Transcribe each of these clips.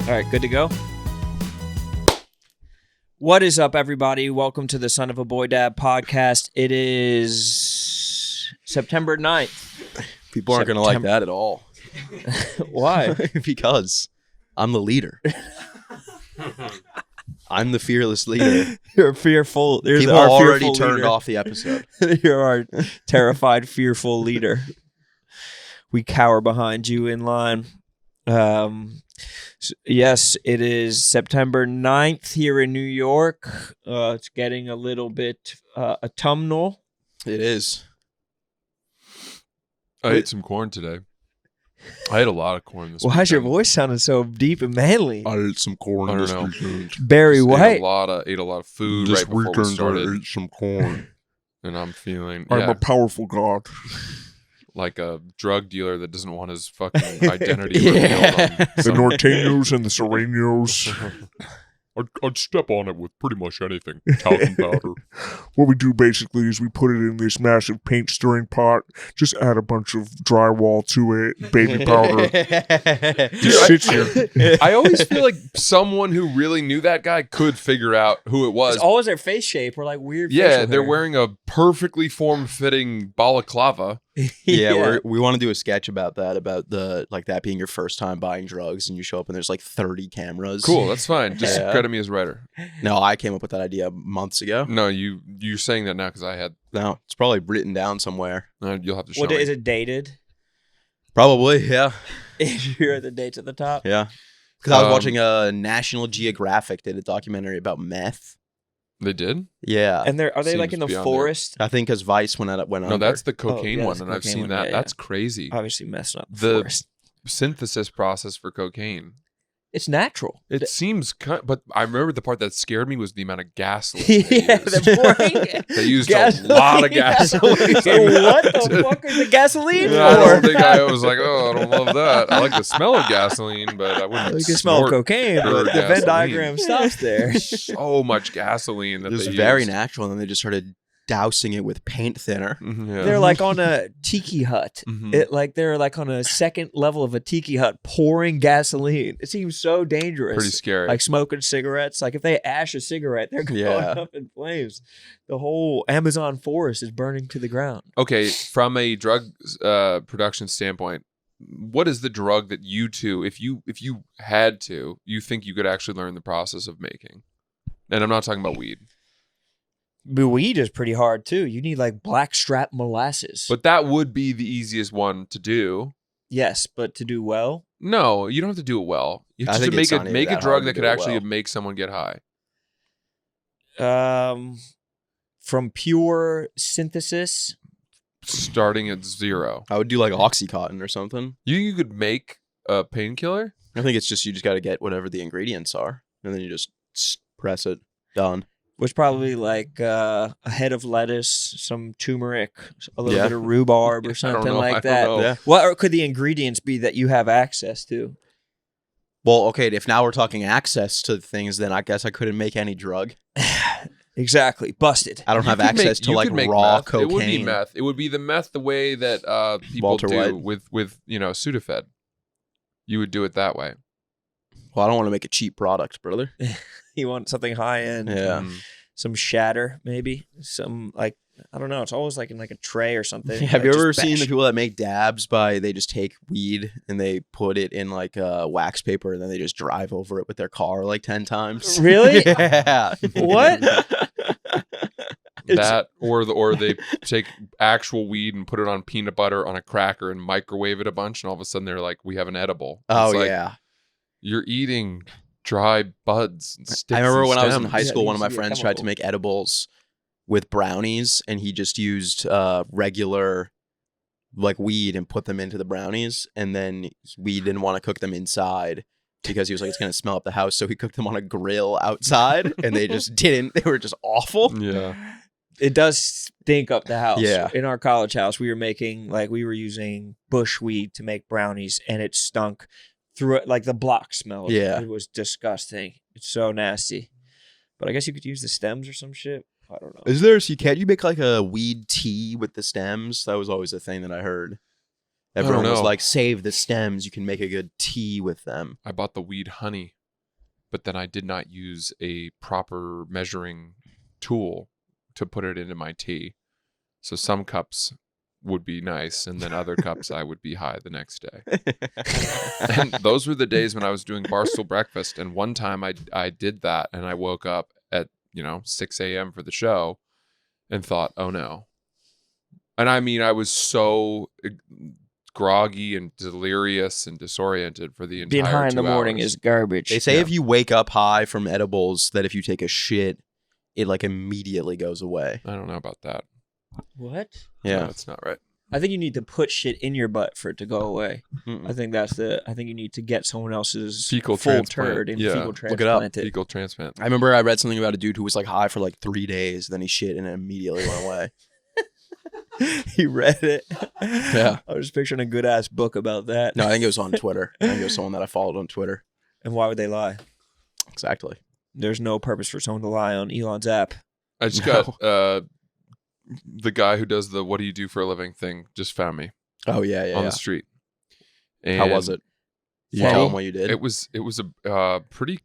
All right, good to go? What is up, everybody? Welcome to the Son of a Boy Dad podcast. It is September 9th. People aren't going to like that at all. Why? Because I'm the leader. I'm the fearless leader. You're fearful. People already turned off the episode. You're our terrified, fearful leader. We cower behind you in line. Yes, it is September 9th here in New York. It's getting a little bit autumnal. It is. I ate some corn today. I ate a lot of corn this weekend. Why is your voice sounding so deep and manly? I ate some corn I this don't know. weekend. Barry Just White. ate a lot of food This right before we weekend started. I ate some corn. And I'm feeling I'm a powerful god. like a drug dealer that doesn't want his fucking identity Yeah. revealed. On The some- Norteños and the Serenos. I'd step on it with pretty much anything. Talcum powder. What we do basically is we put it in this massive paint stirring pot, just add a bunch of drywall to it, baby powder. Just sits here. I always feel like someone who really knew that guy could figure out who it was. It's always their face shape or like weird. Yeah, facial they're hair. wearing a perfectly form-fitting balaclava. Yeah, we want to do a sketch about that, about the that being your first time buying drugs and you show up and there's like 30 cameras. Cool, that's fine. Just Yeah. credit me as writer. No, I came up with that idea months ago. No, you're saying that now because I had. No, it's probably written down somewhere. You'll have to show What me. is it dated? Probably, yeah. If you're at the dates at the top. Yeah. Because I was Um, watching National Geographic did a documentary about meth. They did? Yeah. And are they like Seems in the beyond forest? I think because Vice went under. No, that's the cocaine yeah, one, that's and the I've cocaine seen one, that. yeah, That's crazy. Obviously messing up The- the forest. Synthesis process for cocaine. It's natural. It seems, but I remember the part that scared me was the amount of gasoline. Yeah, they used. they're pouring They used gasoline. a lot of gasoline. So what the fuck is the gasoline Yeah, I for? don't think I was like, oh, I don't love that. I like the smell of gasoline, but I wouldn't. You can smell snort cocaine, but pure the Venn gasoline. diagram stops there. So much gasoline that It was they very used. natural, and then they just started dousing it with paint thinner. Mhm, yeah. They're like on a tiki hut. Mhm. They're like on a second level of a tiki hut pouring gasoline. It seems so dangerous. Pretty scary. Like smoking cigarettes. Like if they ash a cigarette, they're going Yeah. up in flames. The whole Amazon forest is burning to the ground. Okay, from a drug production standpoint, what is the drug that you two, if you had to, you think you could actually learn the process of making? And I'm not talking about weed. But weed is pretty hard too. You need like blackstrap molasses. But that would be the easiest one to do. yes, but to do well, No, you don't have to do it well. You I have to think make it's a not even make a that drug hard to that could do it actually well. make someone get high. from pure synthesis. Starting at zero. I would do like Oxycontin or something. You could make a painkiller? I think it's just you just got to get whatever the ingredients are, and then you just press it. Done. Was probably like a head of lettuce, some turmeric, a little Yeah. bit of rhubarb I or don't something know, I like don't that. know. Yeah. What could the ingredients be that you have access to? Well, okay. If now we're talking access to things, then I guess I couldn't make any drug. Exactly. Busted. I don't have access to you like could make raw meth. cocaine. It would be meth. It would be the meth the way that people Walter do White. with Sudafed. You would do it that way. Well, I don't want to make a cheap product, brother. You want something high end. Yeah. Mhm. Some shatter, maybe. Some like I don't know. It's always like in like a tray or something. Have you Like, ever just seen bash. the people that make dabs they just take weed and they put it in like wax paper and then they just drive over it with their car like 10 times? Really? Yeah. What? That or they take actual weed and put it on peanut butter on a cracker and microwave it a bunch, and all of a sudden they're like, we have an edible. Oh, It's like, yeah. you're eating dry buds and sticks. I remember and when I was in stems. high Yeah, school, one of my these- yeah, friends tried to chemical. make edibles with brownies, and he just used regular like weed and put them into the brownies, and then we didn't want to cook them inside because he was like, it's gonna smell up the house, so he cooked them on a grill outside, and they just didn't. They were just awful. Yeah. It does stink up the house. Yeah. In our college house, we were using bush weed to make brownies, and it stunk through it, like the block smelled. Yeah. It was disgusting. It's so nasty. But I guess you could use the stems or some shit. I don't know. Can't you make like a weed tea with the stems? That was always a thing that I heard. Everyone was know. like, save the stems. You can make a good tea with them. I bought the weed honey, but then I did not use a proper measuring tool to put it into my tea. So some cups would be nice, and then other cups I would be high the next day. And those were the days when I was doing Barstool breakfast. And one time I did that, and I woke up at 6 a.m. for the show, and thought, oh no. And I mean, I was so groggy and delirious and disoriented for the entire Being high in 2 the morning hours. is garbage. They say if you wake up high from edibles, that if you take a shit, it like immediately goes away. I don't know about that. What? Yeah. No, that's not right. I think you need to put shit in your butt for it to go away. Mm-mm. I think you need to get someone else's Fecal full transplant. turd and Yeah. fecal Look it up. transplant it. Fecal transplant. I remember I read something about a dude who was like high for like 3 days, then he shit and it immediately went away. He read it. Yeah. I was picturing a good ass book about that. No, I think it was on Twitter. I think it was someone that I followed on Twitter. And why would they lie? Exactly. There's no purpose for someone to lie on Elon's app. I just No. got the guy who does the "What do you do for a living" thing just found me Oh yeah, on the street. And How was it? You Well, tell him what you did. It was a pretty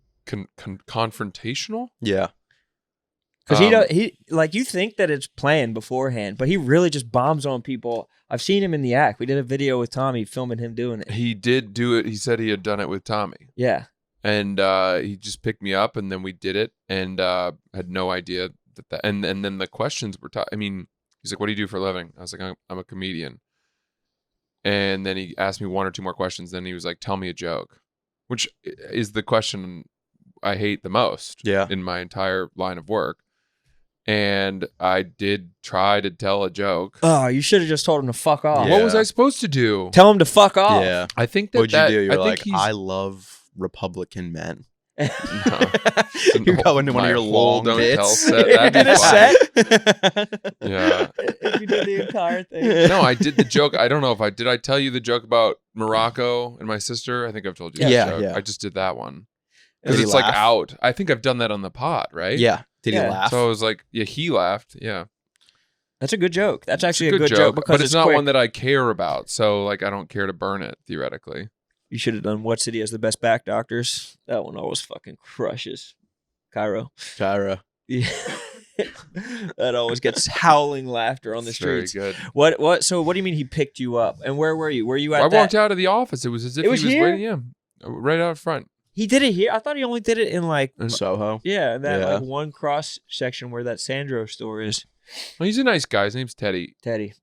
confrontational. Yeah. Because he like you think that it's planned beforehand, but he really just bombs on people. I've seen him in the act. We did a video with Tommy filming him doing it. He did do it. He said he had done it with Tommy, Yeah. and he just picked me up, and then we did it, and had no idea that. And then the questions were. I mean, he's like, "What do you do for a living?" I was like, "I'm a comedian." And then he asked me one or two more questions. Then he was like, "Tell me a joke," which is the question I hate the most. Yeah. In my entire line of work. And I did try to tell a joke. Oh, you should have just told him to fuck off. Yeah. What was I supposed to do? Tell him to fuck off. Yeah. I think that What'd you do? You're I like, think I love Republican men. You go into one of My your whole long don't bits. tell set. You did That'd be a fun. set? Yeah. You did the entire thing. No, I did the joke. I don't know if I did. I tell you the joke about Morocco and my sister. I think I've told you. Yeah, that joke. yeah. I just did that one Did because he it's like laugh? out. I think I've done that on the pod, right? Yeah. Did he Yeah. laugh? So I was like, yeah, he laughed. Yeah, That's a good joke. That's it's actually a good joke because but it's not quick. one that I care about. So like, I don't care to burn it theoretically. You should have done what city has the best back doctors. That one always fucking crushes. Cairo. Kyra. Yeah. That always gets howling laughter on the It's streets. Very good. What? So what do you mean he picked you up? And where were you? Were you at I that? walked out of the office. It was as if It was he was here? waiting. Yeah, right out front. He did it here. I thought he only did it in like Soho. that Yeah. like one cross section where that Sandro store is. Well, he's a nice guy. His name's Teddy. Teddy,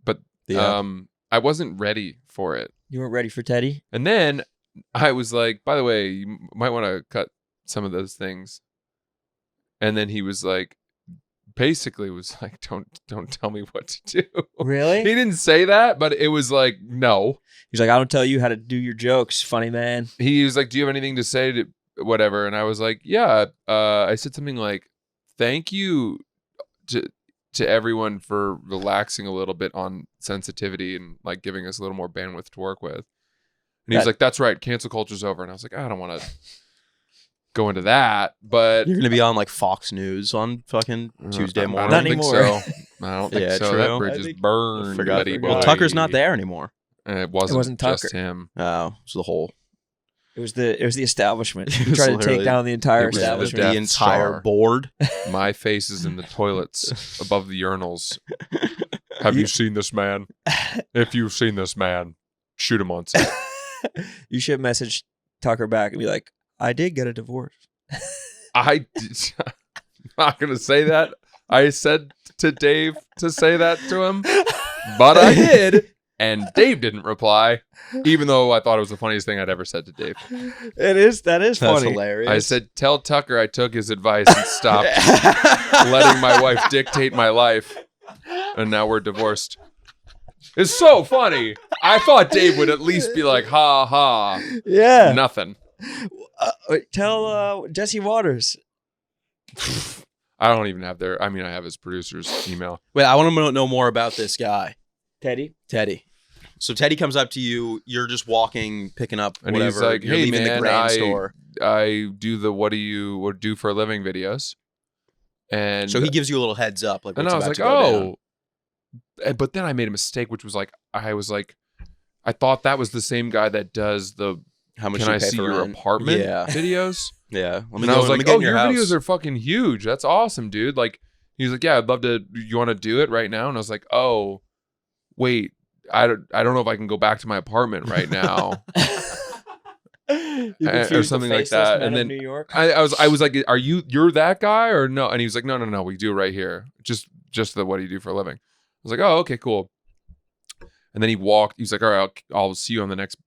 But Yeah. I wasn't ready for it. you weren't ready for Teddy. And then I was like, by the way, you might want to cut some of those things. And then he was like, basically was like, don't tell me what to do. Really? He didn't say that, but it was like, no. He's like, I don't tell you how to do your jokes, funny man. He was like, do you have anything to say to whatever? And I was like, yeah. I said something like, thank you to everyone for relaxing a little bit on sensitivity and like giving us a little more bandwidth to work with. And he was like, that's right, cancel culture's over. And I was like, I don't want to go into that, but You're gonna be on like Fox News on fucking Tuesday I morning. Not don't think anymore. so. I don't think Yeah, so. true. That I bridge is think- burned. Forgot. buddy Well, boy. Tucker's not there anymore. And it wasn't wasn't just Tucker. him. Oh, it's the whole. It was the establishment. It He was tried to literally- take down the entire it was the establishment. Death the entire Star. board. My face is in the toilets above the urinals. Have you seen this man? If you've seen this man, shoot him on set. You should message Tucker back and be like, I did get a divorce. I'm not going to say that. I said to Dave to say that to him, but I did. And Dave didn't reply, even though I thought it was the funniest thing I'd ever said to Dave. That is That's funny. hilarious. I said, tell Tucker I took his advice and stopped letting my wife dictate my life. And now we're divorced. It's so funny. I thought Dave would at least be like, ha ha. Yeah. Nothing. Tell Jesse Waters. I don't even have their, I mean, I have his producer's email. Wait, I want to know more about this guy, Teddy. Teddy. So Teddy comes up to you. You're just walking, picking up And whatever. he's like, you're hey, leaving man, the grand store. I do the what do you do for a living videos. And So he gives you a little heads up, like, and what's I was about like, to go down. oh. But then I made a mistake, which was like, I was like, I thought that was the same guy that does the How much "Can you I pay see for your rent? apartment" Yeah. videos. Yeah. Let me And I go- was let me like, get "Oh, in your house. videos are fucking huge. That's awesome, dude!" Like, he's like, "Yeah, I'd love to. You want to do it right now?" And I was like, "Oh, wait, I don't know if I can go back to my apartment right now." Or something like that. And then New York. I was like, you're that guy or no? And he was like, no, we do it right here. Just what do you do for a living? I was like, oh, okay, cool. And then he was like, all right, I'll see you on the next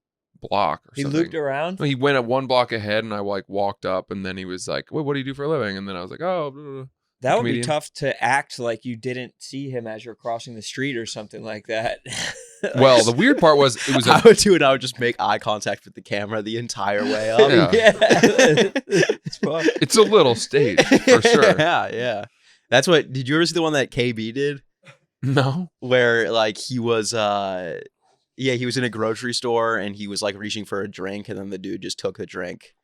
block or He something. looped around. No, he went at one block ahead, and I like walked up, and then he was like, wait, what do you do for a living? And then I was like, oh, blah, blah, blah. That would Comedian. be tough to act like you didn't see him as you're crossing the street or something like that. Well, the weird part was it was I would do it. I would just make eye contact with the camera the entire way up. Yeah. It's fun. it's a little staged for sure. Yeah. That's what. Did you ever see the one that KB did? No, Where like he was he was in a grocery store and he was like reaching for a drink and then the dude just took the drink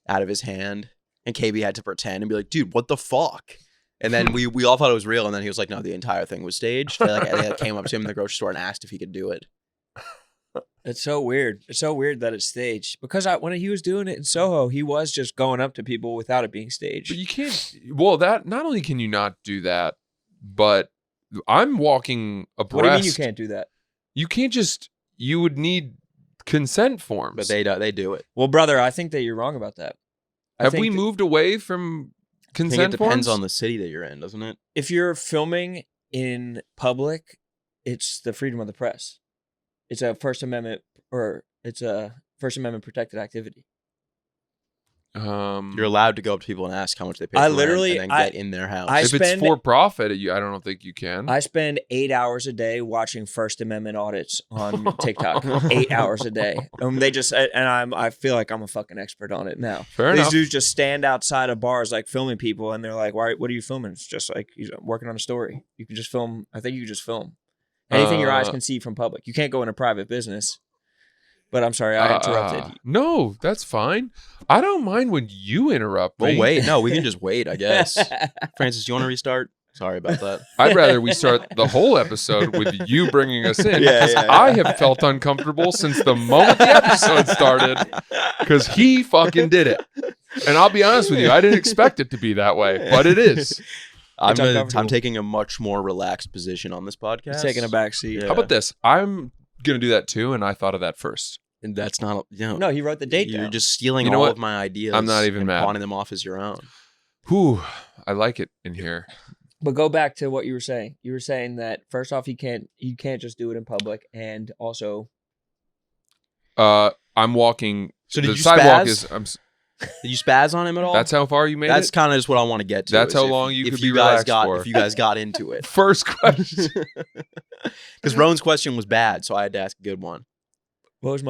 out of his hand and KB had to pretend and be like, dude, what the fuck? And then we all thought it was real and then he was like, no, the entire thing was staged. They came up to him in the grocery store and asked if he could do it. It's so weird. It's so weird that it's staged. Because when he was doing it in Soho, he was just going up to people without it being staged. but you can't. Well, that not only can you not do that, but I'm walking abreast. What do you mean you can't do that? You can't just. You would need consent forms. But they do it. Well, brother, I think that you're wrong about that. Have we moved away from I think consent it depends forms? on the city that you're in, doesn't it? If you're filming in public, it's the freedom of the press. It's a First Amendment protected activity. You're allowed to go up to people and ask how much they pay I for literally- rent and then get in their house. if it's for profit, I don't think you can. I spend 8 hours a day watching First Amendment audits on TikTok. 8 hours a day. I feel like I'm a fucking expert on it now. Fair These enough. dudes just stand outside of bars like filming people, and they're like, "Why? What are you filming?" It's just like he's working on a story. You can just film. I think you can just film anything your eyes can see from public. You can't go in a private business. But I'm sorry, I interrupted. No, that's fine. I don't mind when you interrupt me. Well, wait. No, we can just wait, I guess. Francis, do you want to restart? Sorry about that. I'd rather we start the whole episode with you bringing us in Yeah, because I have felt uncomfortable since the moment the episode started because he fucking did it. And I'll be honest with you, I didn't expect it to be that way, but it is. I'm uncomfortable. taking a much more relaxed position on this podcast. He's taking a back seat. Yeah. How about this? I'm going to do that too, and I thought of that first. And that's not, No, he wrote the date You're down. just stealing You know all what? of my ideas. I'm not even and mad. pawning them off as your own. Whew, I like it in here. But go back to what you were saying. You were saying that first off, you can't just do it in public, and also, I'm walking. So did the you sidewalk spaz? Did you spaz on him at all? That's how far you made That's it? kind of just what I want to get to. That's is how if- long you if could be guys relaxed got, for. If you guys got into it. First question. Because Rowan's question was bad, so I had to ask a good one. what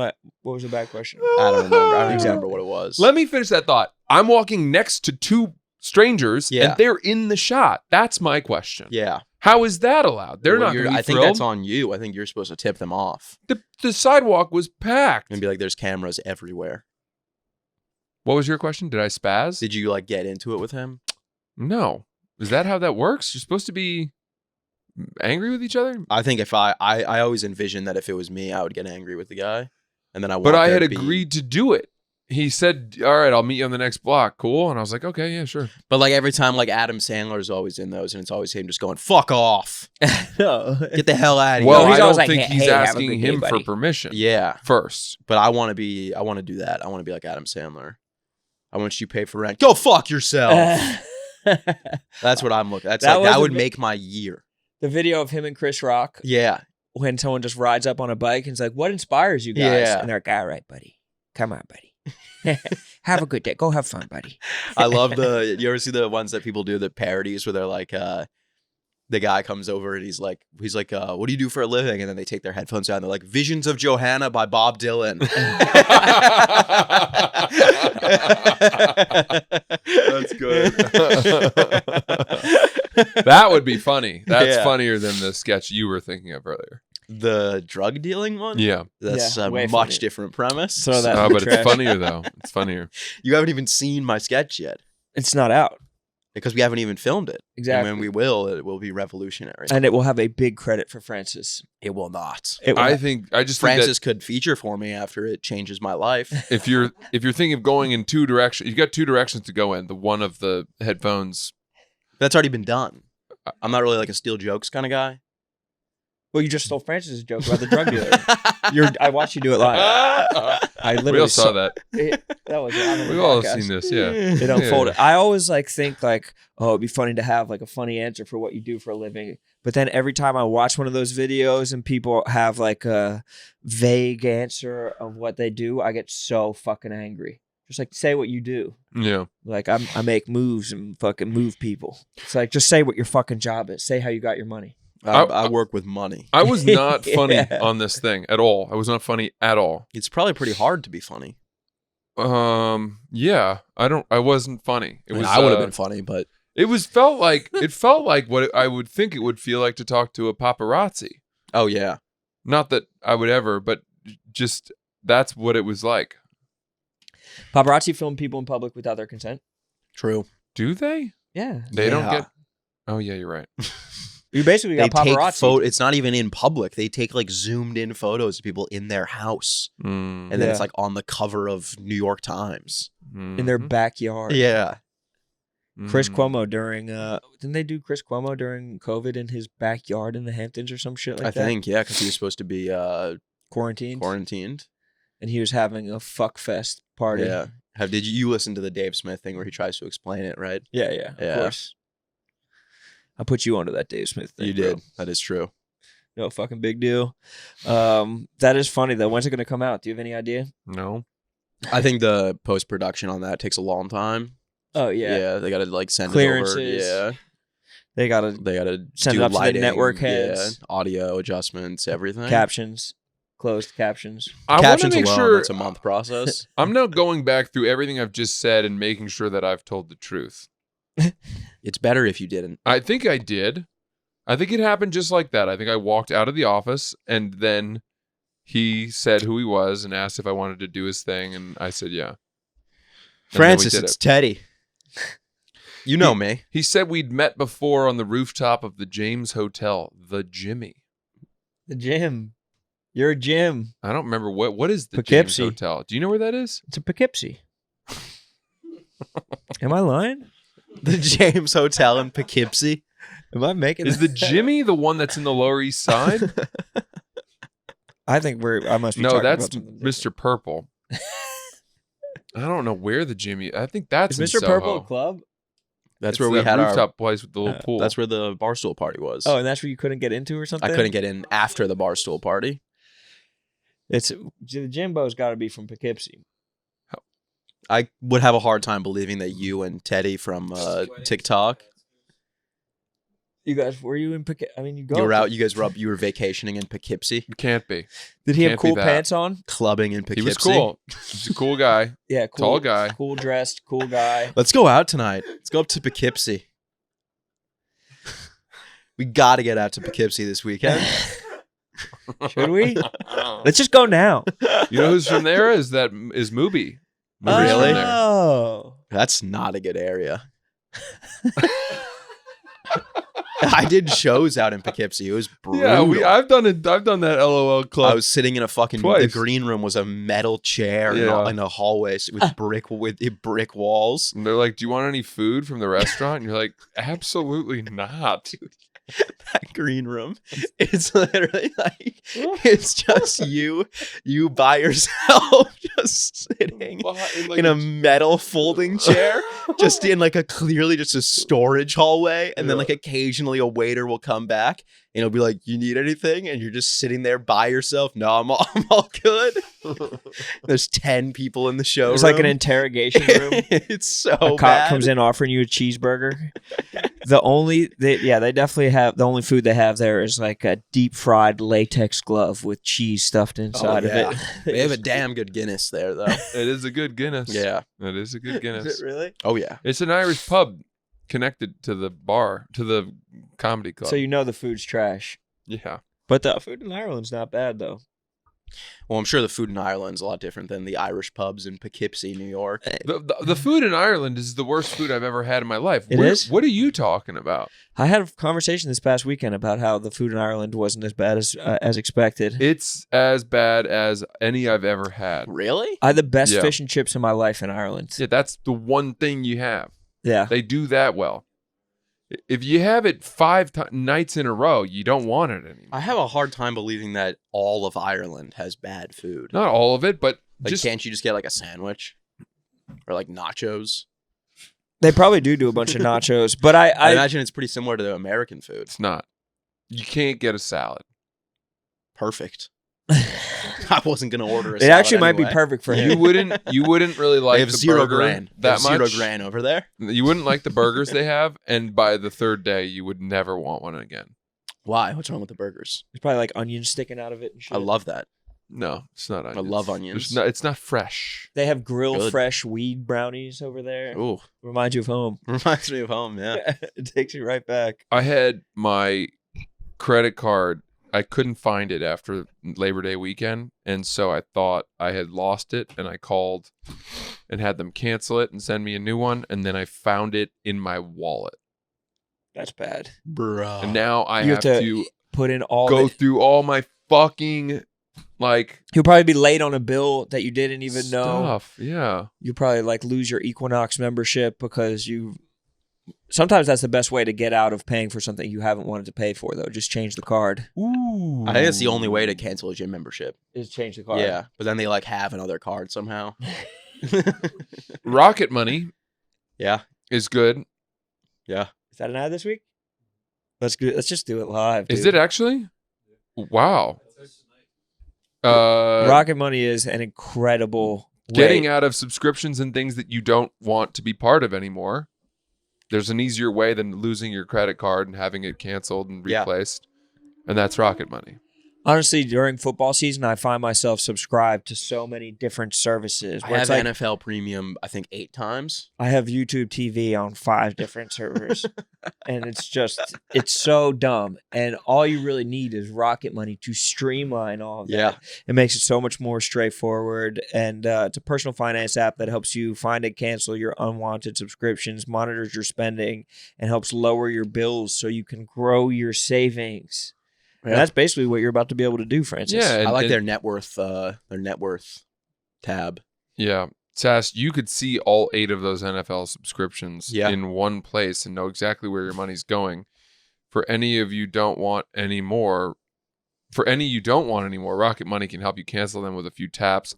was the bad question? I don't remember. I don't Exactly. remember what it was. Let me finish that thought. I'm walking next to two strangers, Yeah. and they're in the shot. That's my question. Yeah. How is that allowed? They're Well, not going to be I think thrilled. that's on you. I think you're supposed to tip them off The sidewalk was packed. and be like, there's cameras everywhere. What was your question? Did I spaz? Did you like get into it with him? No. Is that how that works? You're supposed to be angry with each other? I think if I always envisioned that if it was me, I would get angry with the guy. And then But I had agreed to do it. He said, all right, I'll meet you on the next block. Cool. And I was like, okay, yeah, sure. But like every time, like Adam Sandler's always in those, and it's always him just going, "Fuck off, No. get the hell out of Well, here." he's I always don't like, think hey, he's have a asking good day, him for buddy. permission Yeah, first. but I want to do that. I want to be like Adam Sandler. I want you to pay for rent. Go fuck yourself. That's what I'm looking. That was That a would bit- make my year. The video of him and Chris Rock Yeah, when someone just rides up on a bike and is like, "What inspires you guys?" Yeah. And they're like, "All right, buddy, come on, buddy, have a good day. Go have fun, buddy." I love the. You ever see the ones that people do, the parodies where they're like, the guy comes over and he's like, "What do you do for a living?" And then they take their headphones out and they're like, "Visions of Johanna" by Bob Dylan. That's good. That would be funny. That's Yeah. funnier than the sketch you were thinking of earlier. The drug dealing one. Yeah. That's Yeah, a way much funnier. different premise. Throw that Oh, in the but it's trash. funnier, though. It's funnier. You haven't even seen my sketch yet. It's not out. Because we haven't even filmed it. Exactly. And when we will, it will be revolutionary. And it will have a big credit for Francis. It will not. It will I think Francis could feature for me after it changes my life. if you're thinking of going in two directions, you've got two directions to go in. The one of the headphones. That's already been done. I'm not really like a steal jokes kind of guy. Well, you just stole Francis's joke about the drug dealer. I watched you do it live. I literally We all saw that. That was on the We've all podcast. seen this, yeah. It unfolded. I always think oh, it'd be funny to have like a funny answer for what you do for a living. But then every time I watch one of those videos and people have like a vague answer of what they do, I get so fucking angry. Just like say what you do. Yeah. Like I make moves and fucking move people. It's like just say what your fucking job is. Say how you got your money. I work with money. I was not funny Yeah. on this thing at all. I was not funny at all. It's probably pretty hard to be funny. Yeah. I wasn't funny. It was I would have been funny, but it felt like what I would think it would feel like to talk to a paparazzi. oh yeah. Not that I would ever, but just that's what it was like. Paparazzi film people in public without their consent. True. Do they? Yeah. They don't Yeah. get. Oh yeah, you're right. You basically They got take paparazzi. it's not even in public. They take like zoomed in photos of people in their house. Mm. And then it's Yeah. like on the cover of New York Times. in their backyard. Yeah. Chris Cuomo during didn't they do Chris Cuomo during COVID in his backyard in the Hamptons or some shit like I that? think, yeah, because he was supposed to be Quarantined. quarantined. And he was having a fuck fest party. Yeah. Did you listen to the Dave Smith thing where he tries to explain it, right? Yeah, Yeah. of course. I put you onto that Dave Smith thing. You bro. did. That is true. No fucking big deal. That is funny though. When's it gonna come out? Do you have any idea? No. I think the post production on that takes a long time. Oh yeah. They gotta like send Clearances. it over. Yeah. They gotta They gotta Send it do up to the lighting, network heads. yeah, audio adjustments, everything. captions. Closed captions. I want to Captions make alone, sure it's a month process. I'm now going back through everything I've just said and making sure that I've told the truth. It's better if you didn't. I think I did. I think it happened just like that. I think I walked out of the office and then he said who he was and asked if I wanted to do his thing, and I said yeah. And then we Francis, did it's it. Teddy. You know me. He said we'd met before on the rooftop of the James Hotel, the Jimmy. The gym. You're a gym. I don't remember what is the James Poughkeepsie. Hotel. Do you know where that is? It's a Poughkeepsie. Am I lying? The James Hotel in Poughkeepsie. Am I making Is the Jimmy the one that's in the Lower East Side? I think I must be No, talking that's about something different. Mr. Purple. I don't know where the Jimmy. I think that's Is in Mr. Purple Soho. a club? That's It's where we that had our rooftop place with the little pool. That's where the Barstool party was. Oh, and that's where you couldn't get into or something? I couldn't get in after the Barstool party. The Jimbo's got to be from Poughkeepsie. I would have a hard time believing that you and Teddy from TikTok, You guys, were you in Poughkeepsie? I mean, you go. you were out. You guys you were vacationing in Poughkeepsie, It can't be. Did he have can't be cool that. pants on? clubbing in He Poughkeepsie. was cool. He's a cool guy. Yeah, cool. Tall guy. Cool dressed, cool guy. Let's go out tonight. Let's go up to Poughkeepsie. We got to get out to Poughkeepsie this weekend. Should we? Let's just go now. You know who's from there? Is Mubi. Mubi's Really? from there. Oh. That's not a good area. I did shows out in Poughkeepsie. It was brutal. Yeah, I've done it. I've done that LOL club. I was sitting in a fucking. Twice. The green room was a metal chair Yeah. in a hallway with brick walls. And they're like, "Do you want any food from the restaurant?" And you're like, "Absolutely not." That green room, it's literally like it's just you by yourself, just sitting in a metal folding chair, just in like clearly just a storage hallway, and then like occasionally a waiter will come back and he'll be like, "You need anything?" And you're just sitting there by yourself. No, I'm all good. There's 10 people in the show. It's like an interrogation room. It's so A cop bad. comes in offering you a cheeseburger. They definitely have the only food they have there is like a deep fried latex glove with cheese stuffed inside of it. They have a damn good Guinness there, though. It is a good Guinness. Yeah. It is a good Guinness. Is it really? Oh yeah. It's an Irish pub connected to the bar, to the comedy club. So you know the food's trash. Yeah. But the food in Ireland's not bad though. Well, I'm sure the food in Ireland's a lot different than the Irish pubs in Poughkeepsie, New York. The food in Ireland is the worst food I've ever had in my life. It is? What are you talking about? I had a conversation this past weekend about how the food in Ireland wasn't as bad as expected. It's as bad as any I've ever had. Really? I had the best Yeah. fish and chips in my life in Ireland. Yeah, that's the one thing you have. Yeah. They do that well. If you have it 5 nights in a row, you don't want it anymore. I have a hard time believing that all of Ireland has bad food. Not all of it, but Like, can't you just get like a sandwich or like nachos? They probably do a bunch of nachos, but I I imagine it's pretty similar to the American food. it's not. You can't get a salad. Perfect. I wasn't gonna order a it salad actually might be anyway. perfect for You him. wouldn't really like They have the 0 burger grand. They that have much. 0 grand over there. You wouldn't like the burgers they have, and by the 3rd day, you would never want one again. Why? What's wrong with the burgers? There's probably like onions sticking out of it and shit. I love that. No, it's not onions. love onions. It's not fresh. They have grill Good. fresh weed brownies over there. Ooh, Reminds you of home. reminds me of home. Yeah. It takes you right back. I had my credit card. I couldn't find it after Labor Day weekend, and so I thought I had lost it, and I called and had them cancel it and send me a new one, and then I found it in my wallet. That's bad. Bro. And now I You have to put in all go the, through all my fucking like You'll probably be late on a bill that you didn't even know. stuff. Yeah. You'll probably like lose your Equinox membership because you. Sometimes that's the best way to get out of paying for something you haven't wanted to pay for, though. Just change the card. Ooh. I think it's the only way to cancel a gym membership. Is change the card. Yeah, but then they like have another card somehow. Rocket Money Yeah, is good. yeah. Is that an ad this week? Let's just do it live. Is dude. it actually? Wow. Rocket Money is an incredible Getting way. out of subscriptions and things that you don't want to be part of anymore. There's an easier way than losing your credit card and having it canceled and Yeah. replaced. And that's Rocket Money. Honestly, during football season, I find myself subscribed to so many different services. I Where have it's like, NFL Premium, I think 8 times. I have YouTube TV on 5 different servers. And it's so dumb. And all you really need is Rocket Money to streamline all of that. Yeah. It makes it so much more straightforward. And it's a personal finance app that helps you find and cancel your unwanted subscriptions, monitors your spending, and helps lower your bills so you can grow your savings. And Yeah. that's basically what you're about to be able to do, Francis. Yeah. I like and- their net worth tab. Yeah. Sass, you could see all 8 of those NFL subscriptions Yeah. in one place and know exactly where your money's going. For any of you don't want any more, Rocket Money can help you cancel them with a few taps.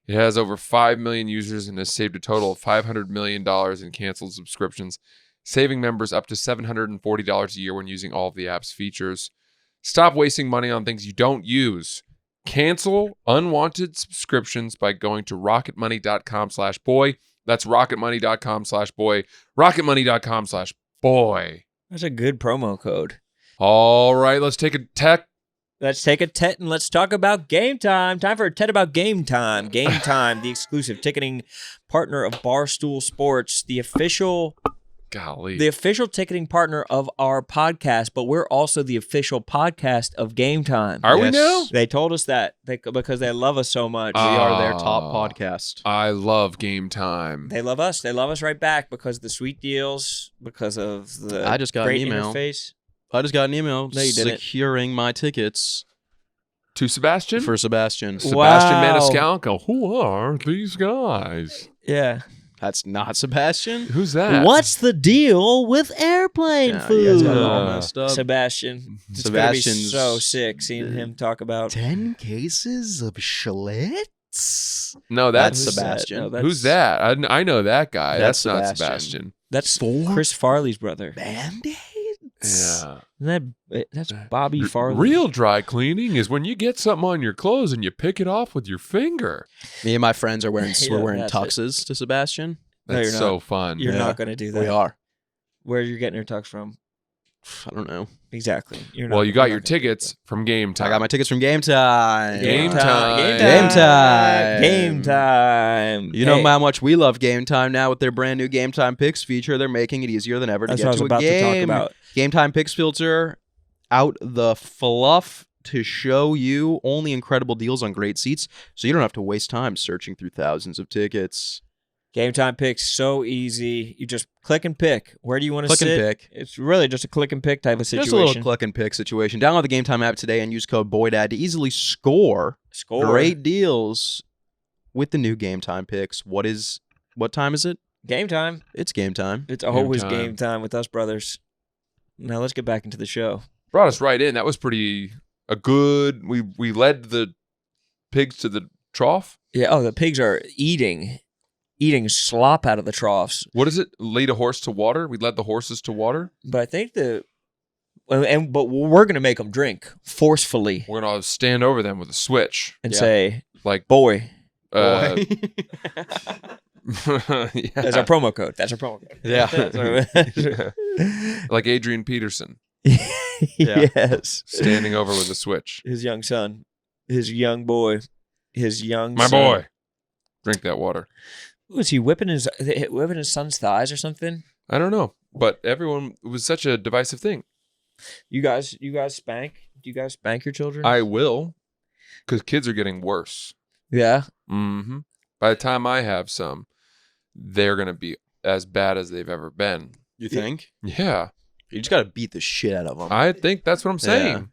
It has over 5 million users and has saved a total of $500 million in canceled subscriptions, saving members up to $740 a year when using all of the app's features. Stop wasting money on things you don't use. Cancel unwanted subscriptions by going to rocketmoney.com/boy. That's rocketmoney.com/boy. rocketmoney.com/boy. That's a good promo code. All right, let's take a tech. Let's take a tet and let's talk about Game Time. Time for a tet about Game Time. Game Time, the exclusive ticketing partner of Barstool Sports, the official ticketing partner of our podcast, but we're also the official podcast of Game Time. Are we Yes. now? They told us that because they love us so much. We are their Ah. top podcast. I love Game Time. They love us. They love us right back because of the sweet deals, because of the I just got an great email. interface. I just got an email No, you didn't. securing my tickets To Sebastian? for Sebastian. Sebastian Wow. Maniscalco. Who are these guys? Yeah. That's not Sebastian. Who's that? What's the deal with airplane Yeah, you guys got it all food? messed up. Sebastian. It's gonna be Sebastian's- so sick seeing him talk about 10 cases of Schlitz. No, That's that's Sebastian. Who's that? I know that guy. That's That's, not Sebastian. Sebastian. That's 4 Chris Farley's brother. Band-Aids? Yeah. That's Bobby Farley. Real dry cleaning is when you get something on your clothes and you pick it off with your finger. Me and my friends are wearing Yeah, we're wearing that's it. tuxes to Sebastian. No, That's you're so not. fun. You're Yeah. not going to do that. We are. Where are you getting your tux from? I don't know. Exactly. You're Well, not- you got you're your not gonna do tickets from Game Time. I got my tickets from Game Time. Game Game Time. Game Game Time. Time. Game Time. You know Hey, how much we love Game Time now with their brand new Game Time Picks feature. They're making it easier than ever to that's get what I was to a about to talk game. about. Game Time Picks filter out the fluff to show you only incredible deals on great seats, so you don't have to waste time searching through thousands of tickets. Gametime picks so easy. You just click and pick. Where do you want to sit? Click and pick. It's really just a click and pick type of situation. Just a little click and pick situation. Download the Gametime app today and use code BOYDAD to easily score great deals with the new Gametime picks. What time is it? Game time. It's game time. It's always time. game time with us brothers. Now let's get back into the show. Brought us right in. That was pretty a good. We led the pigs to the trough. Yeah. Oh, the pigs are eating slop out of the troughs. What is it? Lead a horse to water. We led the horses to water. But I think but we're gonna make them drink forcefully We're gonna stand over them with a switch, and Yeah. say, like "Boy." yeah. That's our promo code. That's our promo code. Yeah. Like Adrian Peterson Yes. standing over with a switch. His young son, his young boy, his young My son. boy, drink that water. Was he whipping his son's thighs or something? I don't know, but everyone, it was such a divisive thing. You guys spank? Do you guys spank your children? I will, because kids are getting worse. Yeah. Mm-hmm. By the time I have some, they're gonna be as bad as they've ever been. You think? Yeah, You just got to beat the shit out of them. I think that's what I'm saying. Yeah.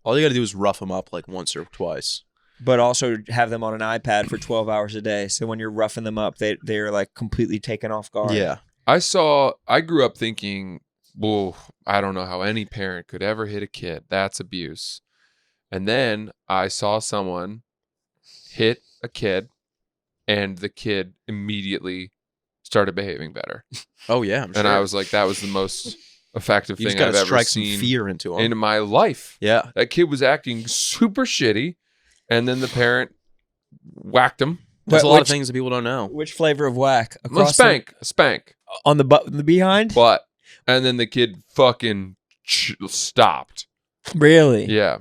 All you got to do is rough them up like once or twice. But also have them on an iPad for 12 hours a day. So when you're roughing them up, they're like completely taken off guard. Yeah. I grew up thinking, well, I don't know how any parent could ever hit a kid. That's abuse. And then I saw someone hit a kid, and the kid immediately started behaving better. Oh, yeah. I'm sure. And I was like, that was the most effective you thing just got I've to ever strike some seen fear into them. in my life. Yeah. That kid was acting super shitty, and then the parent whacked him. There's a But lot of which- things that people don't know. Which flavor of whack? Well, Across spank, on the butt, the behind? but and then the kid fucking stopped. Really? Yeah,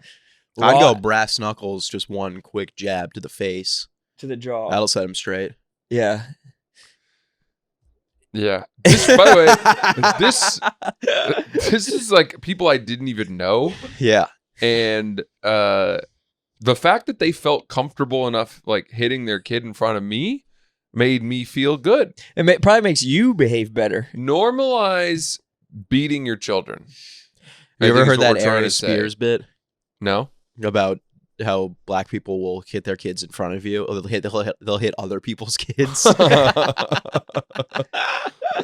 I'd go Raw brass knuckles, just one quick jab to the face. to the jaw. That'll set him straight. Yeah. yeah. This, by the way, this is like people I didn't even know, Yeah. and the fact that they felt comfortable enough like hitting their kid in front of me made me feel good. It probably makes you behave better. Normalize beating your children. I You ever think is heard what that we're trying Aaron to say. Spears bit No. about how black people will hit their kids in front of you, or they'll hit other people's kids?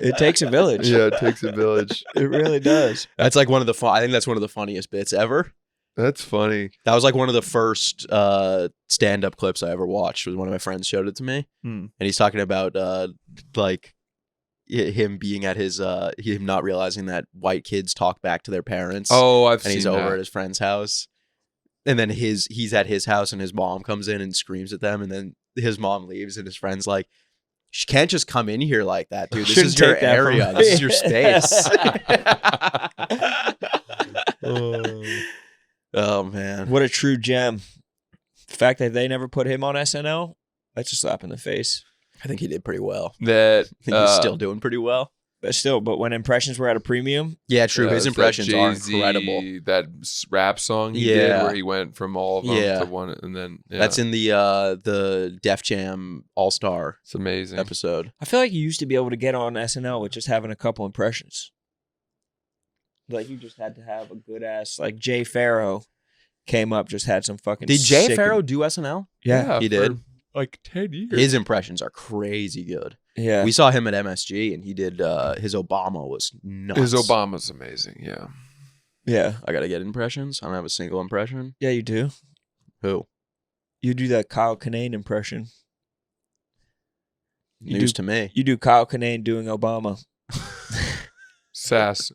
It takes a village. Yeah, it takes a village. It really does. That's like one of the I think that's one of the funniest bits ever. That's funny. That was like one of the first stand-up clips I ever watched. Was one of my friends showed it to me, and he's talking about like him being at his him not realizing that white kids talk back to their parents. Oh, I've and seen he's that. over at his friend's house, and then he's at his house, and his mom comes in and screams at them, and then his mom leaves, and his friend's like, "She can't just come in here like that, dude. This Shouldn't is your take that from area. her." This is your space." Oh man. What a true gem. The fact that they never put him on SNL, that's a slap in the face. I think he did pretty well. That I think he's still doing pretty well. But when impressions were at a premium, Yeah, true. His that impressions are Jay-Z, incredible. That rap song he did Yeah. where he went from all of them Yeah. to one, and then That's in the Def Jam All Star it's amazing. episode. I feel like you used to be able to get on SNL with just having a couple impressions. Like you just had to have a good ass. Like Jay Farrow came up, just had some fucking. Did Jay sick- Farrow do SNL? Yeah, he for did. like 10 years. His impressions are crazy good. yeah. We saw him at MSG, and he did his Obama was nuts. His Obama's amazing. Yeah. Yeah, I gotta get impressions. I don't have a single impression. yeah. You do. Who? You do that Kyle Kinane impression. You News do- to me. You do Kyle Kinane doing Obama. Sass,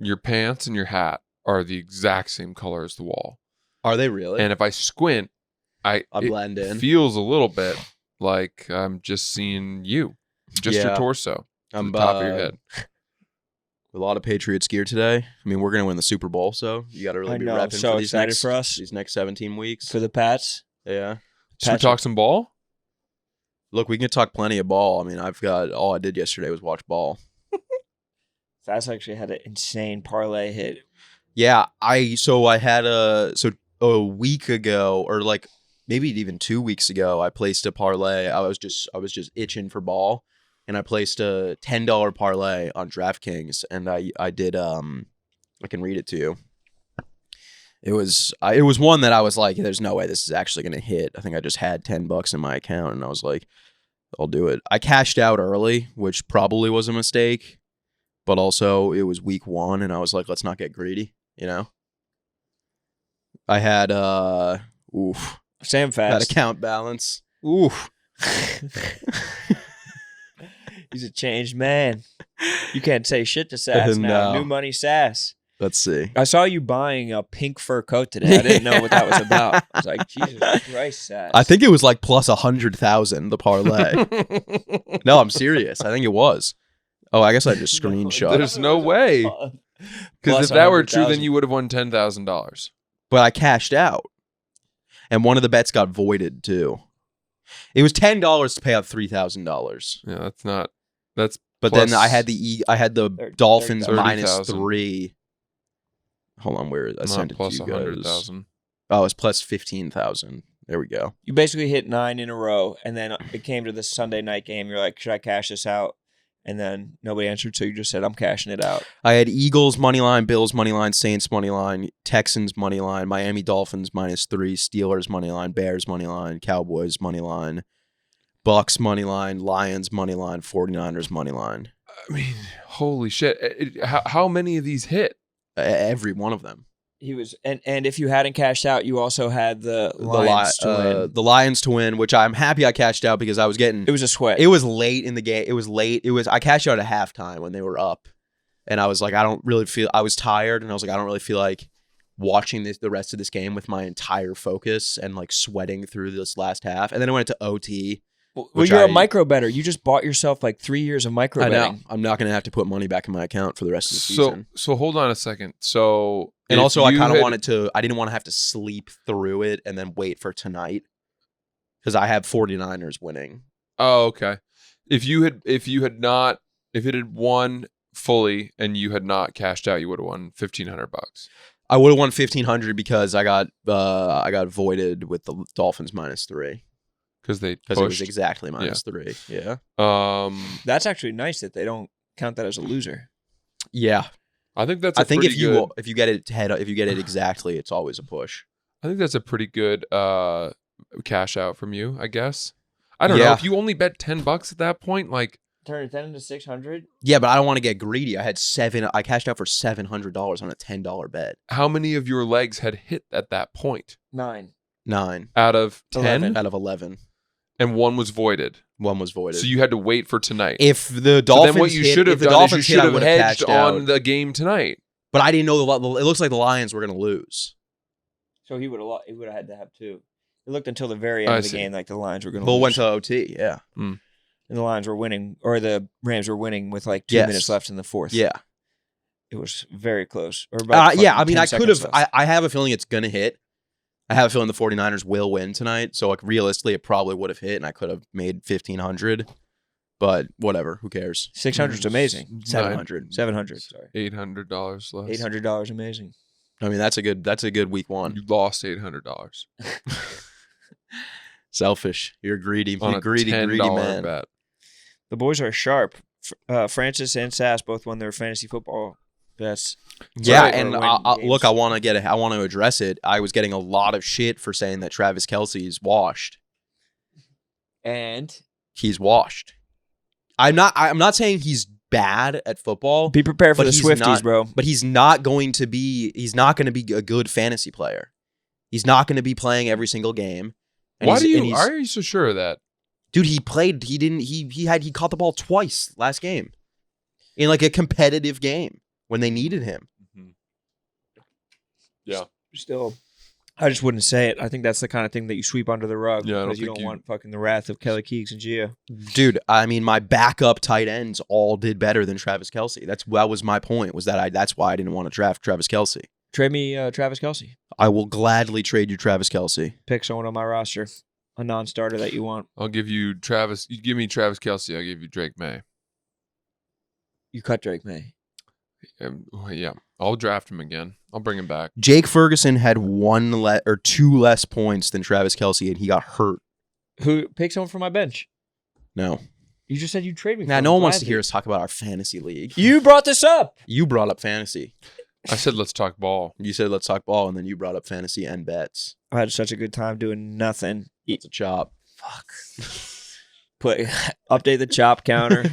your pants and your hat are the exact same color as the wall. Are they really? And if I squint, I it blend in. feels a little bit like I'm just seeing you, just your Yeah. torso, to I'm the top of your head. A lot of Patriots gear today. I mean, we're gonna win the Super Bowl, so you got to really I be know, I'm repping so for these excited next, for us. these next 17 weeks. For the Pats. Yeah. Should we Patrick- talk some ball? Look, we can talk plenty of ball. I mean, all I did yesterday was watch ball. That's actually had an insane parlay hit. Yeah, I had a week ago, or like maybe even 2 weeks ago, I placed a parlay. I was just itching for ball, and I placed a $10 parlay on DraftKings, and I did I can read it to you. It was one that I was like, there's no way this is actually going to hit. I think I just had $10 in my account, and I was like, I'll do it. I cashed out early, which probably was a mistake, but also it was week 1, and I was like, let's not get greedy, you know? I had Sam Fast. that account balance. Oof. He's a changed man. You can't say shit to Sass now. No. New money Sass. Let's see. I saw you buying a pink fur coat today. I didn't know what that was about. I was like, Jesus Christ, Sass. I think it was like plus 100,000, the parlay. No, I'm serious. I think it was. Oh, I guess I just screenshot. There's no way. Because if that were true, then you would have won $10,000. But I cashed out. And one of the bets got voided too. It was $10 to pay out $3,000. Yeah, that's not. That's. But plus, then I had the Dolphins 30,000. minus 3. Hold on, where I sent it to plus you guys. 100,000. Oh, it's plus 15,000. There we go. You basically hit 9 in a row, and then it came to the Sunday night game. You're like, should I cash this out? And then nobody answered, so you just said, I'm cashing it out. I had Eagles money line, Bills money line, Saints money line, Texans money line, Miami Dolphins minus 3, Steelers money line, Bears money line, Cowboys money line, Bucks money line, Lions money line, 49ers money line. I mean, holy shit! How many of these hit? Every one of them. He was, and if you hadn't cashed out, you also had the Lions to win. The Lions to win, which I'm happy I cashed out because I was getting. It was a sweat. It was late in the game. It was late. I cashed out at halftime when they were up, and I was like, I was tired, and I was like, I don't really feel like watching the rest of this game with my entire focus and like sweating through this last half. And then I went to OT. Well, you're a micro better. You just bought yourself like 3 years of micro betting. I know. I'm not going to have to put money back in my account for the rest of the season. So hold on a second. So and also I kind of wanted to. I didn't want to have to sleep through it and then wait for tonight because I have 49ers winning. Oh, okay. If it had won fully and you had not cashed out, you would have won $1,500. I would have won $1,500 because I got voided with the Dolphins minus 3. Because it was exactly minus 3. Yeah. That's actually nice that they don't count that as a loser. Yeah. I think that's. if you get it exactly, it's always a push. I think that's a pretty good cash out from you. I guess. I don't know if you only bet $10 at that point, like turn 10 into 600. Yeah, but I don't want to get greedy. I cashed out for $700 on a $10 bet. How many of your legs had hit at that point? 9 out of 10. 11. Out of 11. And one was voided. One was voided. So you had to wait for tonight. If the Dolphins, then what you should have done is you should have hedged on the game tonight. But I didn't know it looks like the Lions were going to lose. So he would have had to have 2. It looked until the very end of the game like the Lions were going to lose. Well, went to OT, yeah. And the Lions were winning, or the Rams were winning with like 2 minutes left in the fourth. Yeah. It was very close. Or yeah, I mean, I could have. I have a feeling it's going to hit. I have a feeling the 49ers will win tonight. So, like, realistically, it probably would have hit, and I could have made $1,500. But whatever. Who cares? 600 is amazing. 700. 700, sorry. $800 less. $800 amazing. I mean, that's a good week 1. You lost $800. Selfish. You're greedy. On You're greedy man. Bet. The boys are sharp. Francis and Sass both won their fantasy football bets. Yeah, and look, I want to address it. I was getting a lot of shit for saying that Travis Kelce is washed. And he's washed. I'm not saying he's bad at football. Be prepared for the Swifties, bro. But he's not going to be a good fantasy player. He's not going to be playing every single game. Why are you so sure of that? Dude, he caught the ball twice last game. In like a competitive game when they needed him. Yeah. Still, I just wouldn't say it. I think that's the kind of thing that you sweep under the rug because you don't want fucking the wrath of Kelly Keegs and Gio. Dude, I mean, my backup tight ends all did better than Travis Kelce. That was my point. That's why I didn't want to draft Travis Kelce. Trade me Travis Kelce. I will gladly trade you Travis Kelce. Pick someone on my roster, a non-starter that you want. I'll give you Travis. You give me Travis Kelce. I'll give you Drake May. You cut Drake May. Yeah. I'll draft him again. I'll bring him back. Jake Ferguson had 2 less points than Travis Kelce, and he got hurt. Who picked someone from my bench? No. You just said you'd trade me. Nah, no one wants to hear us talk about our fantasy league. You brought this up. You brought up fantasy. I said let's talk ball. You said let's talk ball, and then you brought up fantasy and bets. I had such a good time doing nothing. It's a chop. Fuck. Update the chop counter.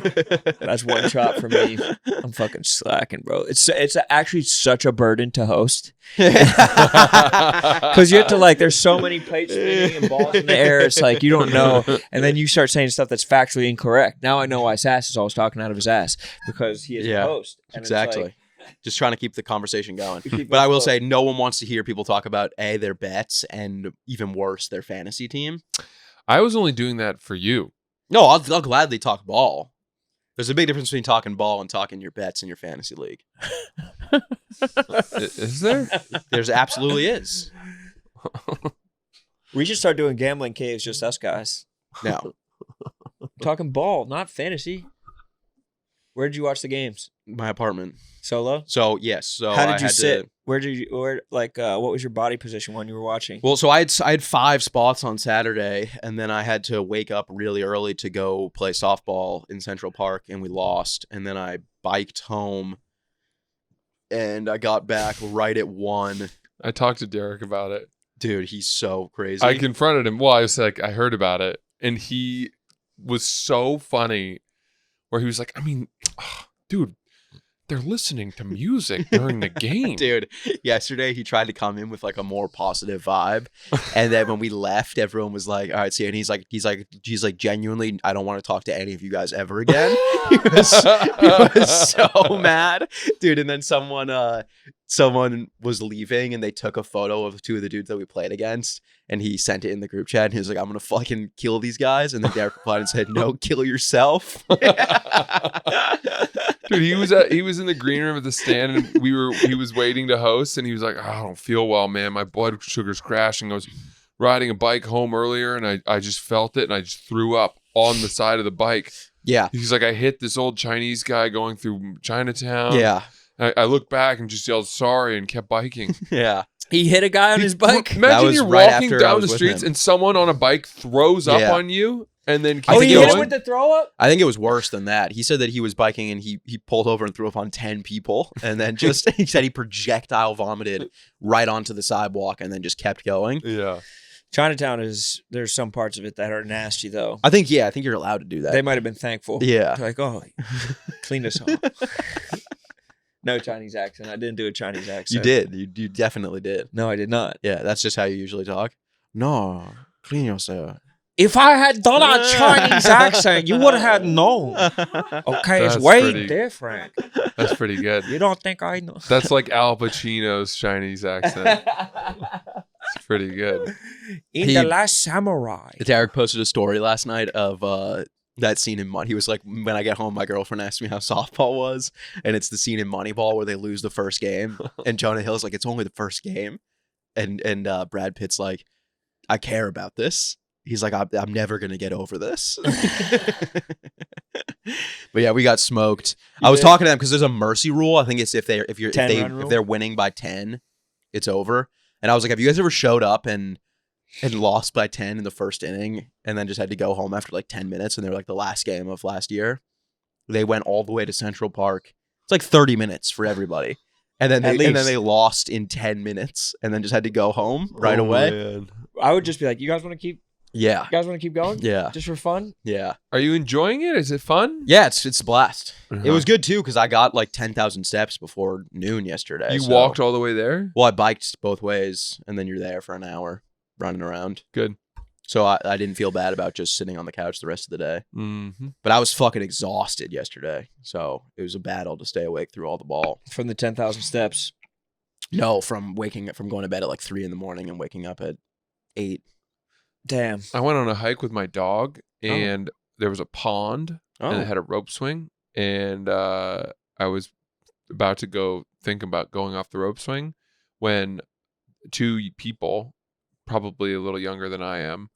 That's 1 chop for me. I'm fucking slacking, bro. It's actually such a burden to host because you have to there's so many plates spinning and balls in the air. It's like you don't know, and then you start saying stuff that's factually incorrect. Now I know why Sass is always talking out of his ass because he is a host. And exactly. Just trying to keep the conversation going. But I will say, no one wants to hear people talk about their bets and even worse, their fantasy team. I was only doing that for you. No, I'll gladly talk ball. There's a big difference between talking ball and talking your bets in your fantasy league. Is there? There's absolutely is. We should start doing gambling caves, just us guys. No. Talking ball, not fantasy. Where did you watch the games? My apartment. Solo? So, yes. So how did you sit? What was your body position when you were watching? Well, so I had 5 spots on Saturday, and then I had to wake up really early to go play softball in Central Park, and we lost. And then I biked home, and I got back right at 1. I talked to Derek about it. Dude, he's so crazy. I confronted him. Well, I was like, I heard about it, and he was so funny where he was like, I mean, dude, they're listening to music during the game. Dude, yesterday he tried to come in with a more positive vibe. And then when we left, everyone was like, all right, see. And he's like, genuinely, I don't want to talk to any of you guys ever again. he was so mad. Dude, and then someone was leaving and they took a photo of 2 of the dudes that we played against. And he sent it in the group chat. And he was like, I'm going to fucking kill these guys. And then Derek replied and said, no, kill yourself. Dude, he was in the green room at the stand, and he was waiting to host, and he was like, oh, I don't feel well, man. My blood sugar's crashing. I was riding a bike home earlier, and I just felt it, and I just threw up on the side of the bike. Yeah. He's like, I hit this old Chinese guy going through Chinatown. Yeah. I looked back and just yelled sorry and kept biking. Yeah. He hit a guy on his bike. Imagine you're right walking after I down was the with streets him. and someone on a bike throws up on you. And then he hit him with the throw up? I think it was worse than that. He said that he was biking and he pulled over and threw up on 10 people. And then he said he projectile vomited right onto the sidewalk and then just kept going. Yeah. Chinatown there's some parts of it that are nasty though. I think you're allowed to do that. They might have been thankful. Yeah. They're like, oh, clean us off. No Chinese accent. I didn't do a Chinese accent. You did. You definitely did. No, I did not. Yeah, that's just how you usually talk. No, clean yourself. If I had done a Chinese accent, you would have known. Okay, That's it's way pretty- different. That's pretty good. You don't think I know? That's like Al Pacino's Chinese accent. It's pretty good. The Last Samurai. Derek posted a story last night of that scene in Money. He was like, when I get home, my girlfriend asked me how softball was, and it's the scene in Moneyball where they lose the first game, and Jonah Hill's like, it's only the first game, and Brad Pitt's like, I care about this. He's like, I'm never gonna get over this. But yeah, we got smoked. I was talking to them because there's a mercy rule. I think it's if they're winning by 10, it's over. And I was like, have you guys ever showed up and lost by 10 in the first inning and then just had to go home after like 10 minutes and they're like the last game of last year? They went all the way to Central Park. It's like 30 minutes for everybody. And then they lost in 10 minutes and then just had to go home right away. Man. I would just be like, you guys want to keep going? Yeah. Just for fun? Yeah. Are you enjoying it? Is it fun? Yeah, it's a blast. Uh-huh. It was good too because I got like 10,000 steps before noon yesterday. You walked all the way there? Well, I biked both ways and then you're there for an hour running around. Good. So I didn't feel bad about just sitting on the couch the rest of the day. Mm-hmm. But I was fucking exhausted yesterday. So it was a battle to stay awake through all the ball. From the 10,000 steps. No, from going to bed at like 3 a.m. and waking up at 8. Damn. I went on a hike with my dog, and there was a pond, and it had a rope swing, and I was about to think about going off the rope swing when 2 people, probably a little younger than I am,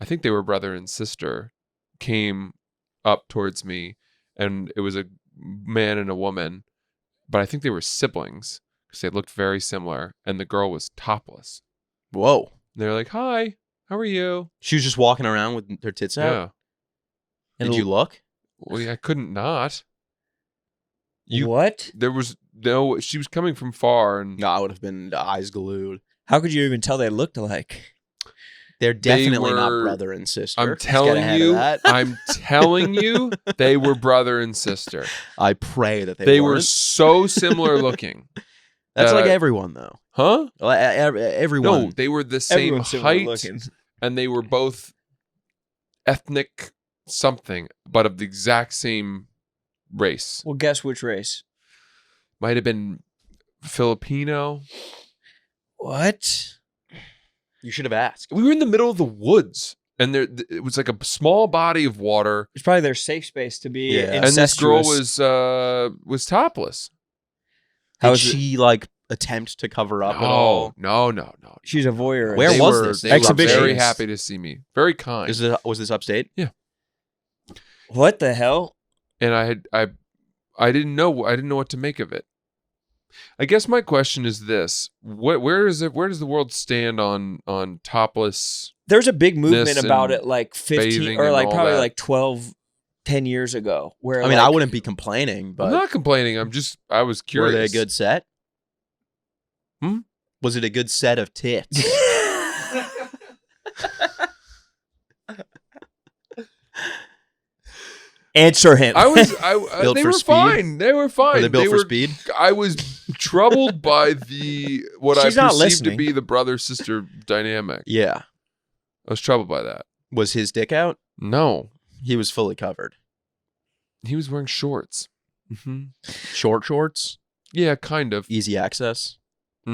I think they were brother and sister, came up towards me, and it was a man and a woman, but I think they were siblings, because they looked very similar, and the girl was topless. Whoa. They're like, "Hi, how are you?" She was just walking around with her tits out? Yeah. Did you look? Well, yeah, I couldn't not. What? There was no. She was coming from far, and No, I would have been eyes glued. How could you even tell they looked alike? They're definitely not were- brother and sister. I'm Let's get telling ahead of you, that. I'm telling you, they were brother and sister. I pray that They were weren't. so similar looking. That's that like I- everyone, though. Huh? Everyone. No, they were the same Everyone's similar height, looking. and they were both ethnic something, but of the exact same race. Well, guess which race? Might have been Filipino. What? You should have asked. We were in the middle of the woods, and it was like a small body of water, It's probably their safe space to be Yeah. and this girl incestuous. was topless. How Did is it? she, like, attempt to cover up at all? No. She's a voyeur. Where They was were- this? They were Exhibitionist. very happy to see me. Very kind. Was this upstate? What the hell? And I didn't know what to make of it. I guess my question is this: where does the world stand on topless? There's a big movement This about and it like 15 bathing or and like all probably that. like 12, 10 years ago. Where I mean, like, I wouldn't be complaining, but I'm not complaining. I was were curious. they a good set? Hmm? Was it a good set of tits? Answer him. They for were speed? fine. They were fine. Were they built for speed? I was troubled by what She's I not perceived to listening. be the brother-sister dynamic. Yeah. I was troubled by that. Was his dick out? No, He was fully covered. he was wearing shorts. Short shorts? Yeah, kind of. Easy access? I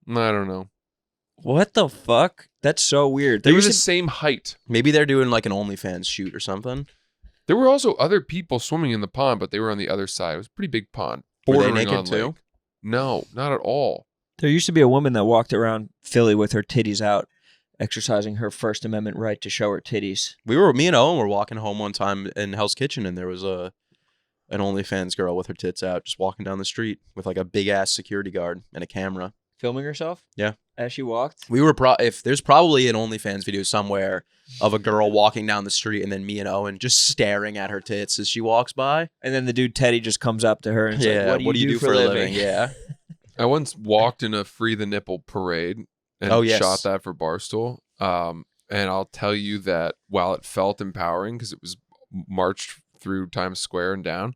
don't know. What the fuck? That's so weird. They There were the used to- same height. Maybe they're doing like an OnlyFans shoot or something. There were also other people swimming in the pond, but they were on the other side. It was a pretty big pond. Were they bordering naked on too? lake. No, not at all. There used to be a woman that walked around Philly with her titties out, exercising her First Amendment right to show her titties. Me and Owen were walking home one time in Hell's Kitchen, and there was an OnlyFans girl with her tits out, just walking down the street with like a big ass security guard and a camera. Filming herself? Yeah. As she walked? We were if there's probably an OnlyFans video somewhere of a girl walking down the street, and then me and Owen just staring at her tits as she walks by. And then the dude Teddy just comes up to her and is like, what do you do for a living? Yeah. I once walked in a Free the Nipple parade and Oh, yes. shot that for Barstool. And I'll tell you that while it felt empowering because it was marched through Times Square and down,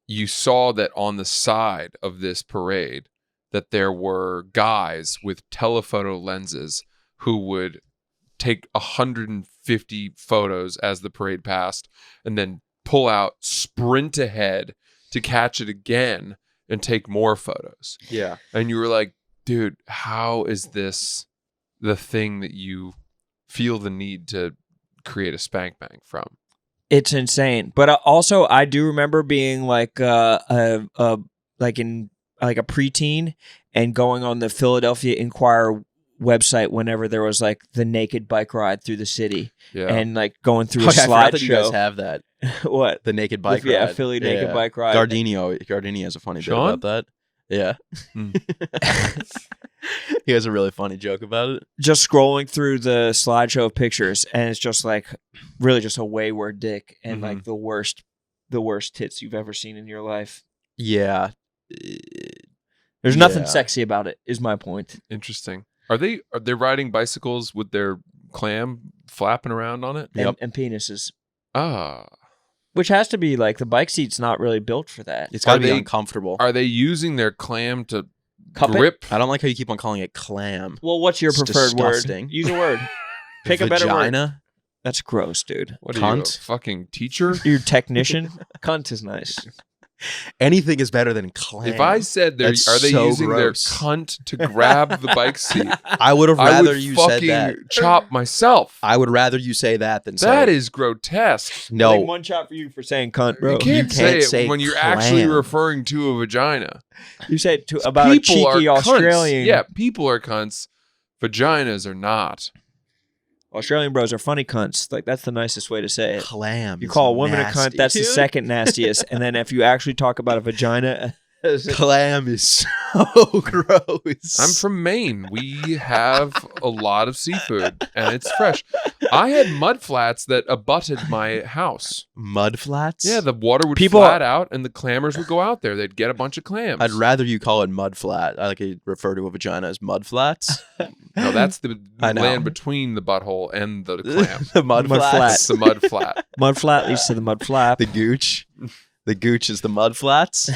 you saw that on the side of this parade that there were guys with telephoto lenses who would take 150 photos as the parade passed and then pull out, sprint ahead to catch it again and take more photos. Yeah. And you were like, dude, how is this the thing that you feel the need to create a spank bang from? It's insane. But also, I do remember being like a preteen and going on the Philadelphia Inquirer website whenever there was like the naked bike ride through the city Yeah. and like going through a I forgot that you guys slideshow. have that. What? The naked bike Yeah, ride. Philly naked bike ride. Gardini has a funny Sean? joke about that. Yeah. Hmm. He has a really funny joke about it. Just scrolling through the slideshow of pictures, and it's just like really just a wayward dick and like the worst tits you've ever seen in your life. Yeah. There's nothing Yeah. sexy about it, is my point. Interesting. Are they riding bicycles with their clam flapping around on it? And penises. Ah. Which has to be like the bike seat's not really built for that. It's got to be they- uncomfortable. Are they using their clam to Cup it? grip? I don't like how you keep on calling it clam. Well, what's your It's preferred disgusting. word? Use a word. Pick a better word. Vagina? That's gross, dude. What are you, a Cunt? fucking teacher? Your technician? Cunt is nice. Anything is better than clam. If I said That's are they so using gross. their cunt to grab the bike seat, I would have I rather would you said fucking that. chop myself. I would rather you say that than say That is grotesque. no. Like one shot for you for saying cunt, bro. You can't, say say it when you're actually clam. referring to a vagina. You said to about a People are cheeky cunts. Australian. Yeah, people are cunts. Vaginas are not. Australian bros are funny cunts. Like that's the nicest way to say it. Clam. You is call a woman a cunt, nasty, that's the dude. second nastiest. And then if you actually talk about a vagina, Clam is so gross. I'm from Maine. We have a lot of seafood, and it's fresh. I had mud flats that abutted my house. Mud flats? Yeah, the water would flat out, and the clammers would go out there. They'd get a bunch of clams. I'd rather you call it mud flat. I like to refer to a vagina as mud flats. No, that's the land between the butthole and the clam. The mud flat. That's the mud flat. Mud flat leads to the mud flap. The gooch. The gooch is the mud flats.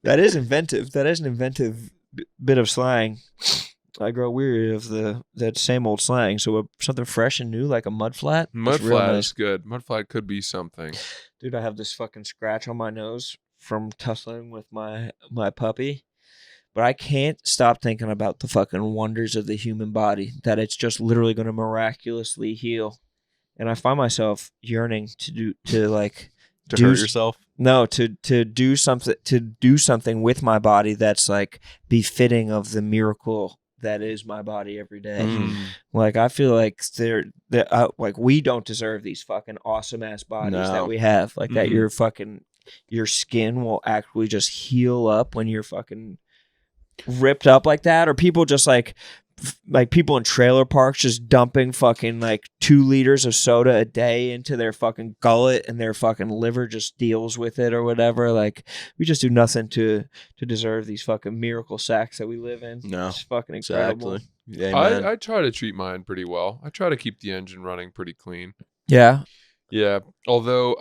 That is inventive. That is an inventive bit of slang. I grow weary of that same old slang. So something fresh and new like a mud flat. Mud flat is good. Mud flat could be something. Dude, I have this fucking scratch on my nose from tussling with my puppy. But I can't stop thinking about the fucking wonders of the human body, that it's just literally going to miraculously heal. And I find myself yearning to hurt yourself? No, to do something with my body that's like befitting of the miracle that is my body every day. Like I feel like like we don't deserve these fucking awesome ass bodies that we have. Like that your skin will actually just heal up when you're fucking ripped up like that, or people just like people in trailer parks just dumping fucking like 2 liters of soda a day into their fucking gullet, and their fucking liver just deals with it or whatever. Like we just do nothing to deserve these fucking miracle sacks that we live in. No, it's fucking incredible. Exactly. I try to treat mine pretty well. I try to keep the engine running pretty clean. Yeah. Although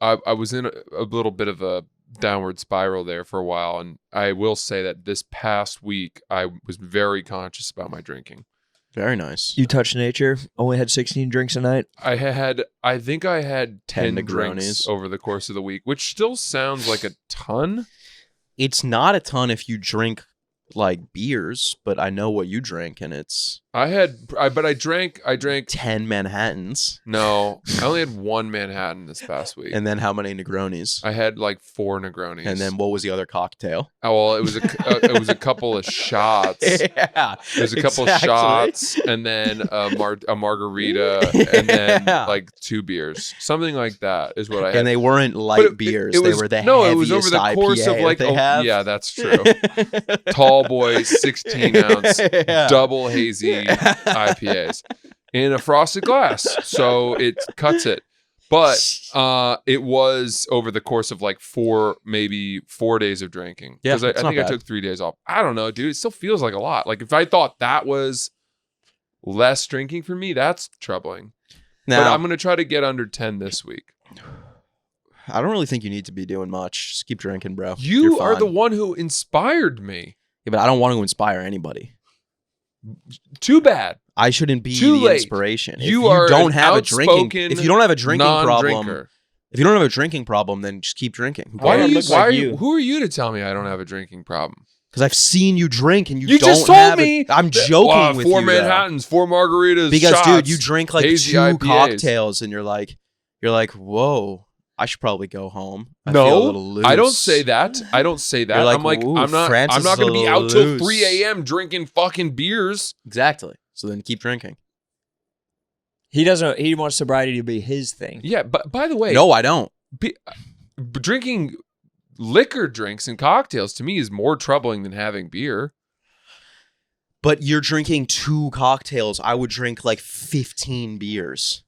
I was in a little bit of a downward spiral there for a while, and I will say that this past week I was very conscious about my drinking. Very nice. You touched nature. Only had 16 drinks a night. I think I had 10 drinks over the course of the week, which still sounds like a ton. It's not a ton if you drink like beers, but I know what you drink, and it's I drank 10 Manhattans. No, I only had 1 Manhattan this past week. And then how many Negronis? I had like 4 Negronis. And then what was the other cocktail? Oh well, it was a couple of shots. Yeah, it was a couple of shots, and then a margarita, and then like 2 beers, something like that is what I had. And they weren't light beers; they were the heaviest it was over the course IPA of like yeah, that's true. Tall boy, 16-ounce, double hazy IPAs in a frosted glass, so it cuts it. But it was over the course of like 4 days of drinking. Because I think I took 3 days off. I don't know, dude. It still feels like a lot. Like if I thought that was less drinking for me, that's troubling. Now, but I'm going to try to get under 10 this week. I don't really think you need to be doing much. Just keep drinking, bro. You are the one who inspired me. Yeah, but I don't want to inspire anybody. Too bad. I shouldn't be Too the late. Inspiration. If you don't have a drinking non-drinker. If you don't have a drinking problem, then just keep drinking. Who are you to tell me I don't have a drinking problem? Because I've seen you drink and you don't just told have me. I'm joking with you. 4 Manhattans, 4 margaritas. Because shots, dude, you drink like 2 IPAs. cocktails and you're like, whoa, I should probably go home. I feel a little loose. I don't say that. You're like, I'm not going to be out till 3 a.m. drinking fucking beers. Exactly. So then keep drinking. He doesn't. He wants sobriety to be his thing. Yeah, but by the way, no, I don't. Drinking liquor drinks and cocktails to me is more troubling than having beer. But you're drinking 2 cocktails. I would drink like 15 beers.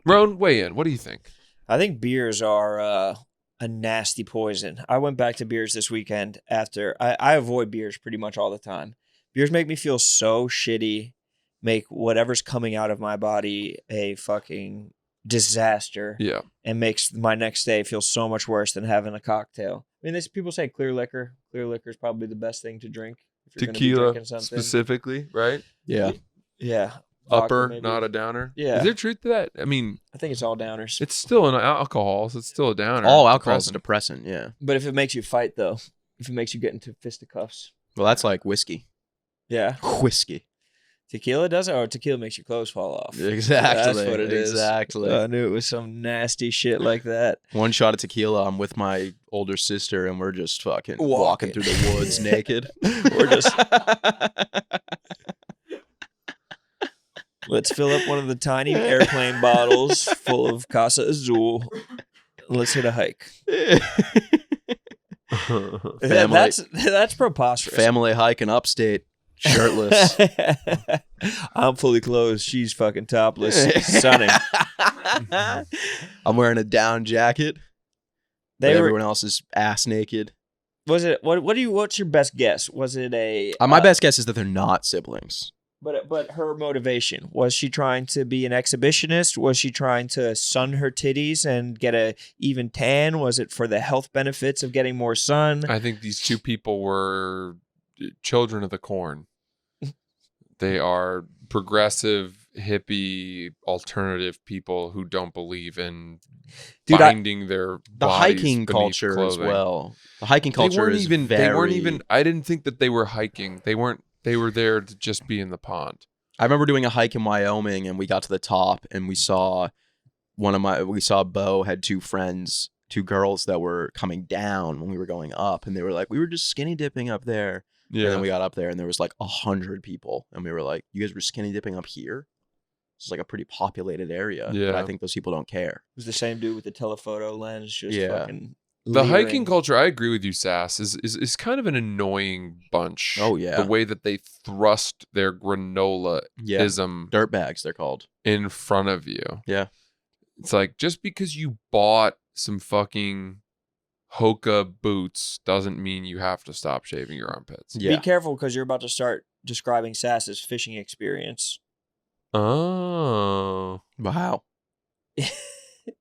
Roan, weigh in. What do you think? I think beers are a nasty poison. I went back to beers this weekend after. I avoid beers pretty much all the time. Beers make me feel so shitty, make whatever's coming out of my body a fucking disaster. Yeah. And makes my next day feel so much worse than having a cocktail. I mean, people say clear liquor. Clear liquor is probably the best thing to drink. If you're Tequila specifically, right? Yeah. Yeah. Upper, maybe. not a downer. Yeah. Is there truth to that? I mean, I think it's all downers. it's still an alcohol, so it's still a downer. All alcohol is a depressant, yeah. But if it makes you fight, though, if it makes you get into fisticuffs. Well, that's like whiskey. Yeah. Whiskey. Tequila does it, or tequila makes your clothes fall off? Exactly. That's what it is. Exactly. I knew it was some nasty shit like that. 1 shot of tequila, I'm with my older sister, and we're just fucking walking through the woods naked. We're just... Let's fill up one of the tiny airplane bottles full of Casa Azul. Let's hit a hike. Family, That's preposterous. family hike in upstate, shirtless. I'm fully clothed. She's fucking topless. Sunning. I'm wearing a down jacket. They were. Everyone else is ass naked. Was it? What's your best guess? Was it a? My best guess is that they're not siblings. But her motivation, was she trying to be an exhibitionist? Was she trying to sun her titties and get a even tan? Was it for the health benefits of getting more sun? I think these two people were children of the corn. They are progressive, hippie, alternative people who don't believe in binding their the bodies hiking beneath culture clothing. as well. The hiking culture is They weren't very- even. I didn't think that they were hiking. They weren't. They were there to just be in the pond. I remember doing a hike in Wyoming, and we got to the top, and we saw Bo had two girls that were coming down when we were going up, and they were like, we were just skinny dipping up there. Yeah. And then we got up there, and there was like 100 people, and we were like, you guys were skinny dipping up here? It's like a pretty populated area. Yeah. But I think those people don't care. It was the same dude with the telephoto lens, just Yeah. fucking. The leering. hiking culture, I agree with you, Sass, is kind of an annoying bunch. Oh, yeah. The way that they thrust their granola-ism Dirtbags, they're called. in front of you. Yeah. It's like, just because you bought some fucking Hoka boots doesn't mean you have to stop shaving your armpits. Yeah. Be careful because you're about to start describing Sass's fishing experience. Oh. But how?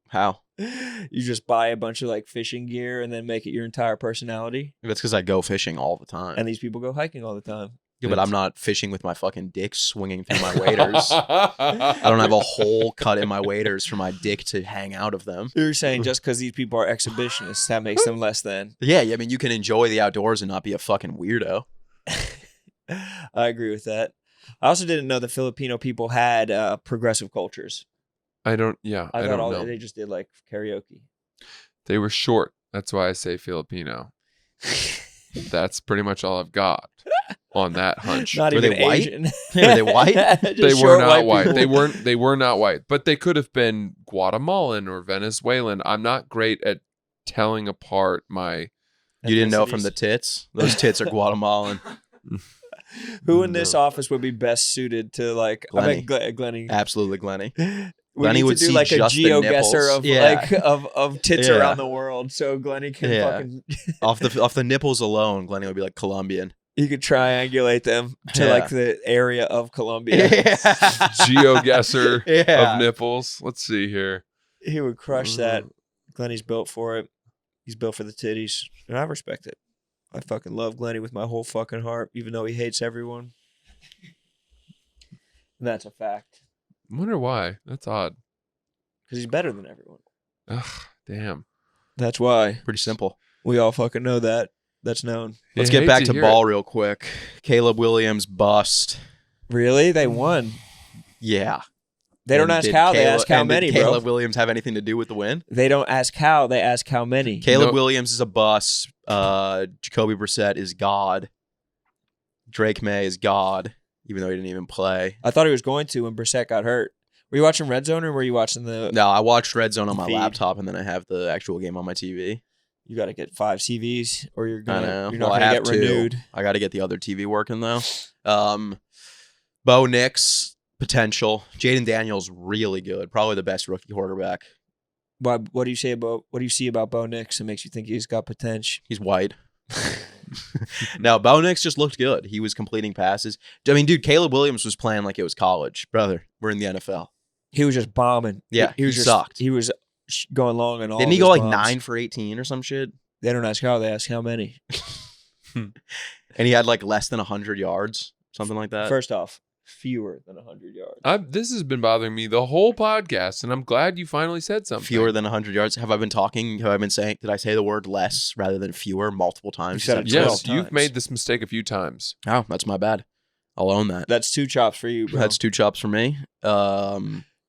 How? You just buy a bunch of like fishing gear and then make it your entire personality. That's because I go fishing all the time. And these people go hiking all the time. Yeah, but I'm not fishing with my fucking dick swinging through my waders. I don't have a hole cut in my waders for my dick to hang out of them. You're saying just because these people are exhibitionists, that makes them less than. Yeah, I mean, you can enjoy the outdoors and not be a fucking weirdo. I agree with that. I also didn't know the Filipino people had progressive cultures. I don't I thought know. they just did like karaoke. They were short. That's why I say Filipino. That's pretty much all I've got on that hunch. Not Were even they white? Asian. Were they white? Just They were short not white. people. They were not white, but they could have been Guatemalan or Venezuelan. I'm not great at telling apart my. You didn't know ethnicities. from the tits? Those tits are Guatemalan. Who in this office would be best suited to like? I bet Glenny. Absolutely, Glenny. We Glenny need would to do see like a just the GeoGuessr nipples. of Yeah. like of tits Yeah. around the world, so Glenny can Yeah. fucking. off the nipples alone, Glenny would be like Colombian. He could triangulate them to Yeah. like the area of Colombia. GeoGuessr Yeah. of nipples. Let's see here. He would crush that. Glenny's built for it. He's built for the titties, and I respect it. I fucking love Glenny with my whole fucking heart, even though he hates everyone. And that's a fact, I wonder why. That's odd. because he's better than everyone. Ugh, damn. That's why Pretty simple. we all fucking know that. That's known. Let's I get hate back to hear ball it. real quick. Caleb Williams bust. Really, they won. Yeah. They don't And ask did how. They Caleb- ask how and did many, bro. Caleb Williams have anything to do with the win? They don't ask how. They ask how many. Caleb No. Williams is a bust. Jacoby Brissett is God. Drake May is God, even though he didn't even play. I thought he was going to when Brissett got hurt. Were you watching Red Zone or were you watching the? No, I watched Red Zone on my Feed. laptop, and then I have the actual game on my TV. You got to get 5 CVs or you're I gonna. know. You're Well, not I gonna have get two. renewed. I got to get the other TV working though. Bo Nix potential. Jaden Daniels really good. Probably the best rookie quarterback. What do you say about what do you see about Bo Nix that makes you think he's got potential? He's white. No, Bo Nix just looked good. He was completing passes. I mean, dude, Caleb Williams was playing like it was college. Brother, we're in the NFL. He was just bombing. Yeah, he was he just sucked. He was going long and all. Didn't of he go his like bombs. 9 for 18 or some shit? They don't ask how. They ask how many. And he had like less than 100 yards, something like that. First off, fewer than 100 yards. This has been bothering me the whole podcast, and I'm glad you finally said something. Fewer than 100 yards. Have I been talking? Have I been saying? Did I say the word less rather than fewer multiple times? You said it 12 Yes, 12 you've times. made this mistake a few times. Oh, that's my bad. I'll own that. That's 2 chops for you, bro. That's 2 chops for me.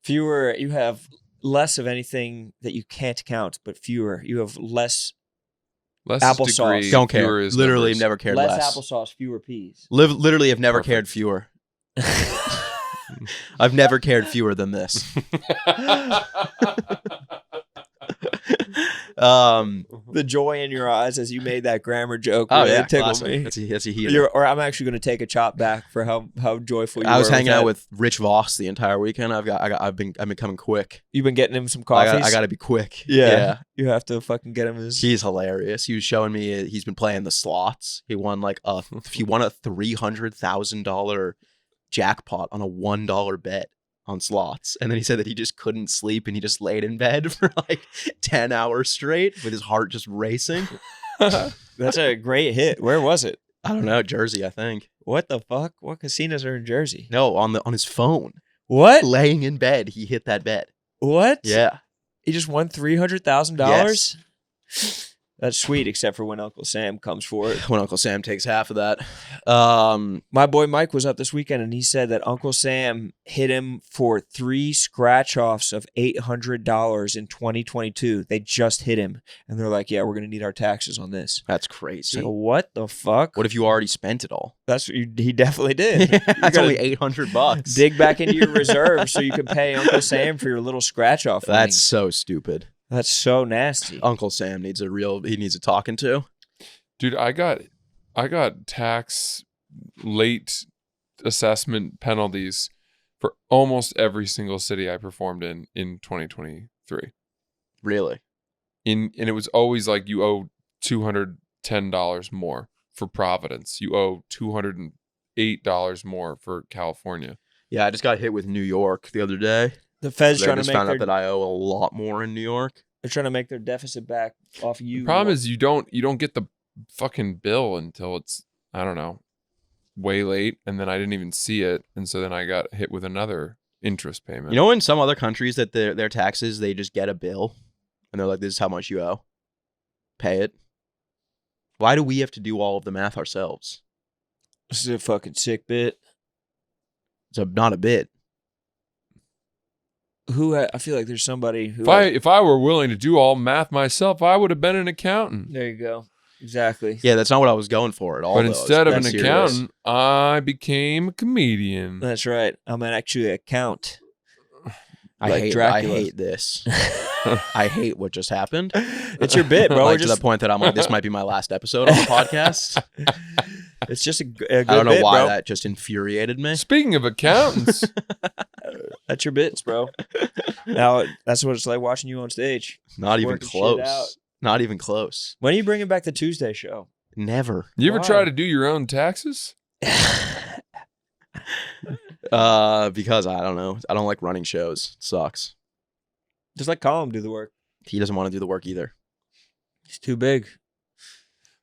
Fewer. You have less of anything that you can't count, but fewer. You have less Less Applesauce. degree, Don't fewer care. is Literally numbers. never cared less less. applesauce, fewer peas. Literally have never Perfect. cared fewer. I've never cared fewer than this. The joy in your eyes as you made that grammar joke. Oh Really yeah, tickled classic. me. That's a heater. Or I'm actually going to take a chop back for how joyful you were. I was hanging that. out with Rich Voss the entire weekend. I've been coming quick. You've been getting him some coffees. I got to be quick. Yeah. You have to fucking get him his. He's hilarious. He was showing me he's been playing the slots. He won a $300,000 jackpot on a $1 bet on slots, and then he said that he just couldn't sleep and he just laid in bed for like 10 hours straight with his heart just racing. That's a great hit. Where was it? I don't know, Jersey, I think. What the fuck? What casinos are in Jersey? No, on his phone, What? laying in bed, he hit that bet. What? Yeah. He just won $300,000. Yes. That's sweet, except for when Uncle Sam comes for it. When Uncle Sam takes half of that. My boy Mike was up this weekend, and he said that Uncle Sam hit him for 3 scratch-offs of $800 in 2022. They just hit him, and they're like, "Yeah, we're gonna need our taxes on this." That's crazy. So what the fuck? What if you already spent it all? He definitely did. That's only $800. Dig back into your reserves so you can pay Uncle Sam for your little scratch-off. That's so stupid. That's so nasty. Uncle Sam needs a talking to. Dude, I got tax late assessment penalties for almost every single city I performed in 2023. Really? And it was always like you owe $210 more for Providence. You owe $208 more for California. Yeah, I just got hit with New York the other day. The Fed's I trying to just make found out that I owe a lot more in New York. they're trying to make their deficit back off you. The problem is you don't get the fucking bill until it's, I don't know, way late, and then I didn't even see it, and so then I got hit with another interest payment. You know, in some other countries that their taxes, they just get a bill and they're like, "This is how much you owe. Pay it." Why do we have to do all of the math ourselves? This is a fucking sick bit. It's not a bit. I feel like there's somebody who. If I were willing to do all math myself, I would have been an accountant. There you go. Exactly. Yeah, that's not what I was going for at all. But though. instead of an That's serious. accountant, I became a comedian. That's right. I'm actually a count. I like hate Dracula. this. I hate what just happened. It's your bit, bro. Like, We're to just, the point that I'm like, this might be my last episode on the podcast. it's just a good I don't know bit, why bro. that just infuriated me. Speaking of accountants, That's your bits, bro. Now that's what it's like watching you on stage. Not even Working shit out. close. Not even close. When are you bringing back the Tuesday show? Never. you ever Why? try to do your own taxes? Because I don't know. I don't like running shows. It sucks. Just let Colin do the work. He doesn't want to do the work either. He's too big.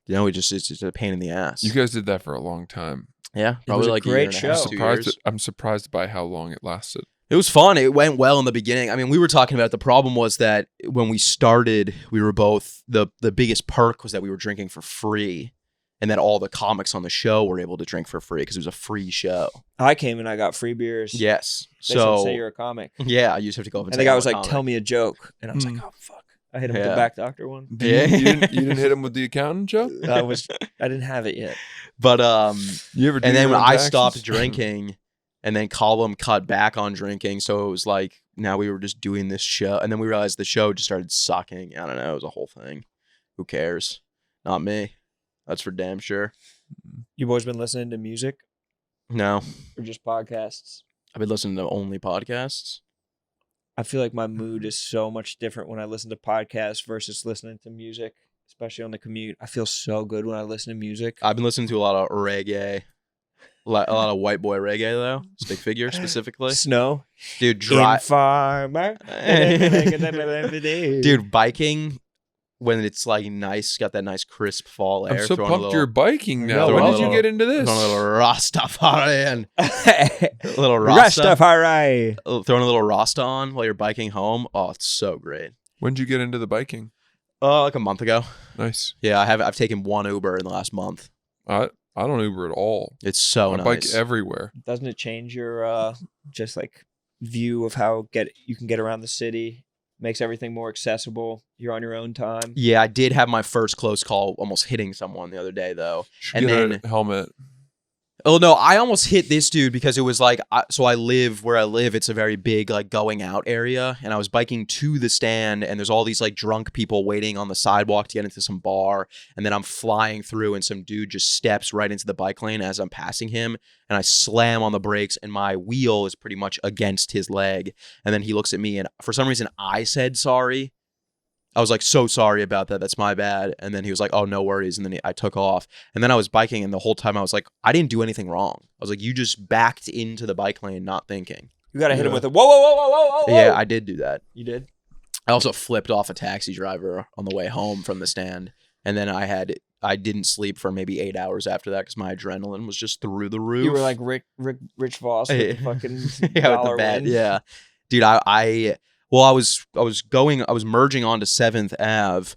You know, it's just a pain in the ass. You guys did that for a long time. Yeah, It was a like great year and a half, show. 2 years. I'm surprised by how long it lasted. It was fun. It went well in the beginning. I mean, we were talking about it. The problem was that when we started, we were both the biggest perk was that we were drinking for free, and that all the comics on the show were able to drink for free because it was a free show. I came and I got free beers. Yes. They should So say you're a comic. yeah, you just have to go up and And say the guy I'm was a like, comic. "Tell me a joke," and I was like, "Oh fuck!" I hit him with Yeah. the back doctor one. Yeah. You didn't hit him with the accountant joke? I didn't have it yet. But You ever? Do and then your when own I taxes? stopped drinking, and then Colum cut back on drinking, so it was like now we were just doing this show, and then we realized the show just started sucking. I don't know, it was a whole thing. Who cares? Not me. That's for damn sure. You boys been listening to music No, or just podcasts? I've been listening to only podcasts. I feel like my mood is so much different when I listen to podcasts versus listening to music, especially on the commute. I feel so good when I listen to music. I've been listening to a lot of reggae, a lot of white boy reggae though, Stick Figure specifically. Snow. Dude, Farmer. Dude, biking when it's like nice, got that nice crisp fall air. I'm so throwing a pumped little- you're biking now. No, When a did you little- get into this? Throwing a little Rastafari, a little Rasta, Rastafari. throwing a little Rasta on while you're biking home. Oh, it's so great. When did you get into the biking? Like a month ago. Nice. Yeah, I've taken one Uber in the last month. I don't Uber at all. It's so I nice. bike everywhere. Doesn't it change your just like view of how you can get around the city? Makes everything more accessible. You're on your own time. Yeah, I did have my first close call almost hitting someone the other day though. Should And get then- a helmet. Oh no, I almost hit this dude because it was like, so I live where I live. It's a very big like going out area, and I was biking to the stand, and there's all these like drunk people waiting on the sidewalk to get into some bar, and then I'm flying through, and some dude just steps right into the bike lane as I'm passing him, and I slam on the brakes, and my wheel is pretty much against his leg, and then he looks at me, and for some reason I said sorry. I was like, so sorry about that. That's my bad. And then he was like, oh, no worries. And then I took off. And then I was biking. And the whole time I was like, I didn't do anything wrong. I was like, you just backed into the bike lane, not thinking. You got to hit him with a whoa, whoa, whoa, whoa, whoa, whoa. Yeah, I did do that. You did? I also flipped off a taxi driver on the way home from the stand. And then I didn't sleep for maybe 8 hours after that because my adrenaline was just through the roof. You were like Rich Voss with the fucking yeah, dollar with the bat. win. Yeah. Dude, I was merging onto 7th Ave,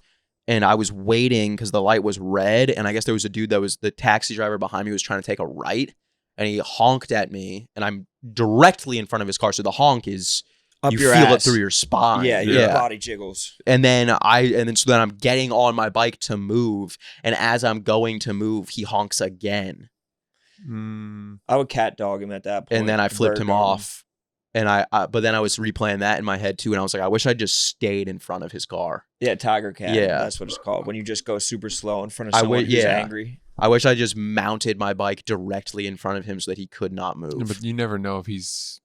and I was waiting because the light was red, and I guess there was a dude that was the taxi driver behind me was trying to take a right, and he honked at me, and I'm directly in front of his car, so the honk is Up you your feel ass. it through your spine. Yeah, your body jiggles. And then so I'm getting on my bike to move, and as I'm going to move, he honks again. I would cat dog him at that point. And then I flipped him Bird dog off. And but then I was replaying that in my head too, and I was like, I wish I just stayed in front of his car. Yeah, tiger cat. Yeah. That's what it's called. When you just go super slow in front of someone who's angry. I wish I just mounted my bike directly in front of him so that he could not move. Yeah, but you never know if he's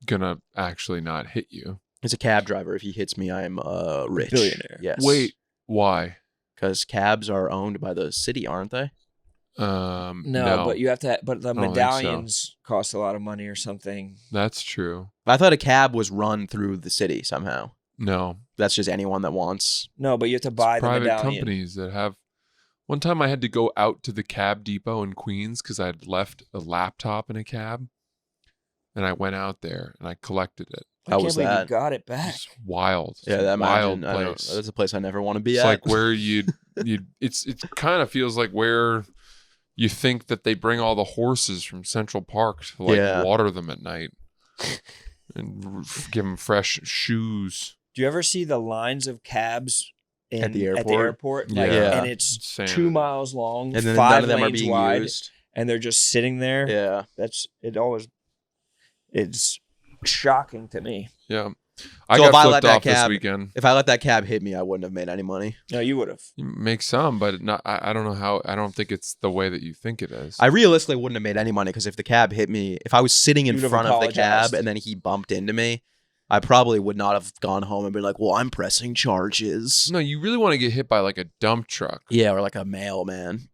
gonna actually not hit you. He's a cab driver. If he hits me, I am rich. Billionaire. Yes. Wait, why? Because cabs are owned by the city, aren't they? No, but you have to. But the don't think medallions cost a lot of money or something. That's true. I thought a cab was run through the city somehow. No, That's just anyone that wants. No, but you have to buy the private medallion. companies that have. One time I had to go out to the cab depot in Queens because I had left a laptop in a cab, and I went out there and I collected it. I How can't was believe that? You got it back. It's wild. It's Yeah, a that wild place. place. That's a place I never want to be It's at. like where it kind of feels like where you think that they bring all the horses from Central Park to water them at night and give them fresh shoes. Do you ever see the lines of cabs At the airport? Like, Yeah. and it's Insane. 2 miles long, and then 5 none of them are lanes being wide, used. and they're just sitting there. Yeah. It's shocking to me. Yeah. I So if I got let flipped that off this cab- weekend. If I let that cab hit me, I wouldn't have made any money. No, you would have. You make some, but not. I don't know how. I don't think it's the way that you think it is. I realistically wouldn't have made any money because if the cab hit me, if I was sitting in You'd have front of the apologized. cab and then he bumped into me, I probably would not have gone home and been like, well, I'm pressing charges. No, you really want to get hit by like a dump truck. Yeah, or like a mailman.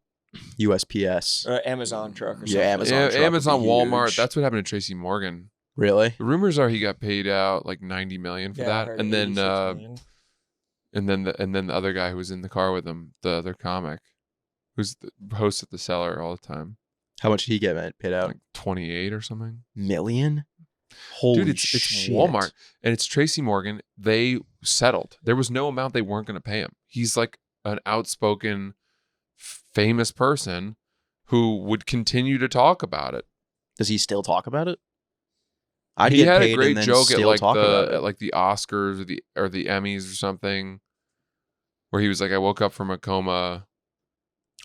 USPS. Amazon truck or something. Yeah, Amazon. Yeah, truck would Amazon, be Walmart. huge. That's what happened to Tracy Morgan. Really? The rumors are he got paid out like $90 million for Yeah, I that, heard and then 86 million. and then the other guy who was in the car with him, the other comic, who's the host at the Cellar all the time, How much did he get paid out? like 28 or something. Million? Holy Dude, it's shit. Walmart and it's Tracy Morgan. They settled. There was no amount they weren't going to pay him. He's like an outspoken, famous person who would continue to talk about it. Does he still talk about it? I'd He get had paid a and great then joke at still like talk about it. at like the Oscars or the Emmys or something, where he was like, "I woke up from a coma."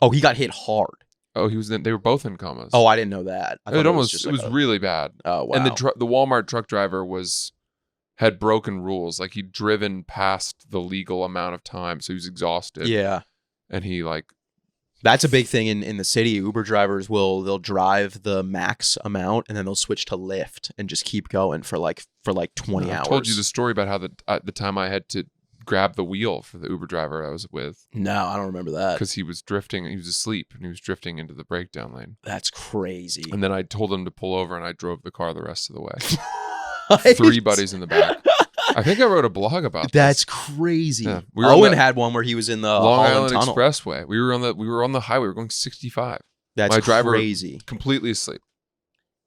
Oh, he got hit hard. Oh, they were both in comas. Oh, I didn't know that. I thought it almost just it like was really bad. Oh, wow. And the Walmart truck driver had broken rules. Like he'd driven past the legal amount of time, so he was exhausted. Yeah. And he like That's a big thing in the city. Uber drivers they'll drive the max amount and then they'll switch to Lyft and just keep going for like 20 hours. I told you the story about how the time I had to grab the wheel for the Uber driver I was with No, I don't remember that. because he was drifting. He was asleep and he was drifting into the breakdown lane. That's crazy. And then I told him to pull over and I drove the car the rest of the way. 3 buddies in the back. I think I wrote a blog about That's this. crazy. Yeah, we were on Owen the had one where he was in the Long Holland Island Tunnel. Expressway. We were on the highway. We were going 65. That's My driver- crazy. Completely asleep.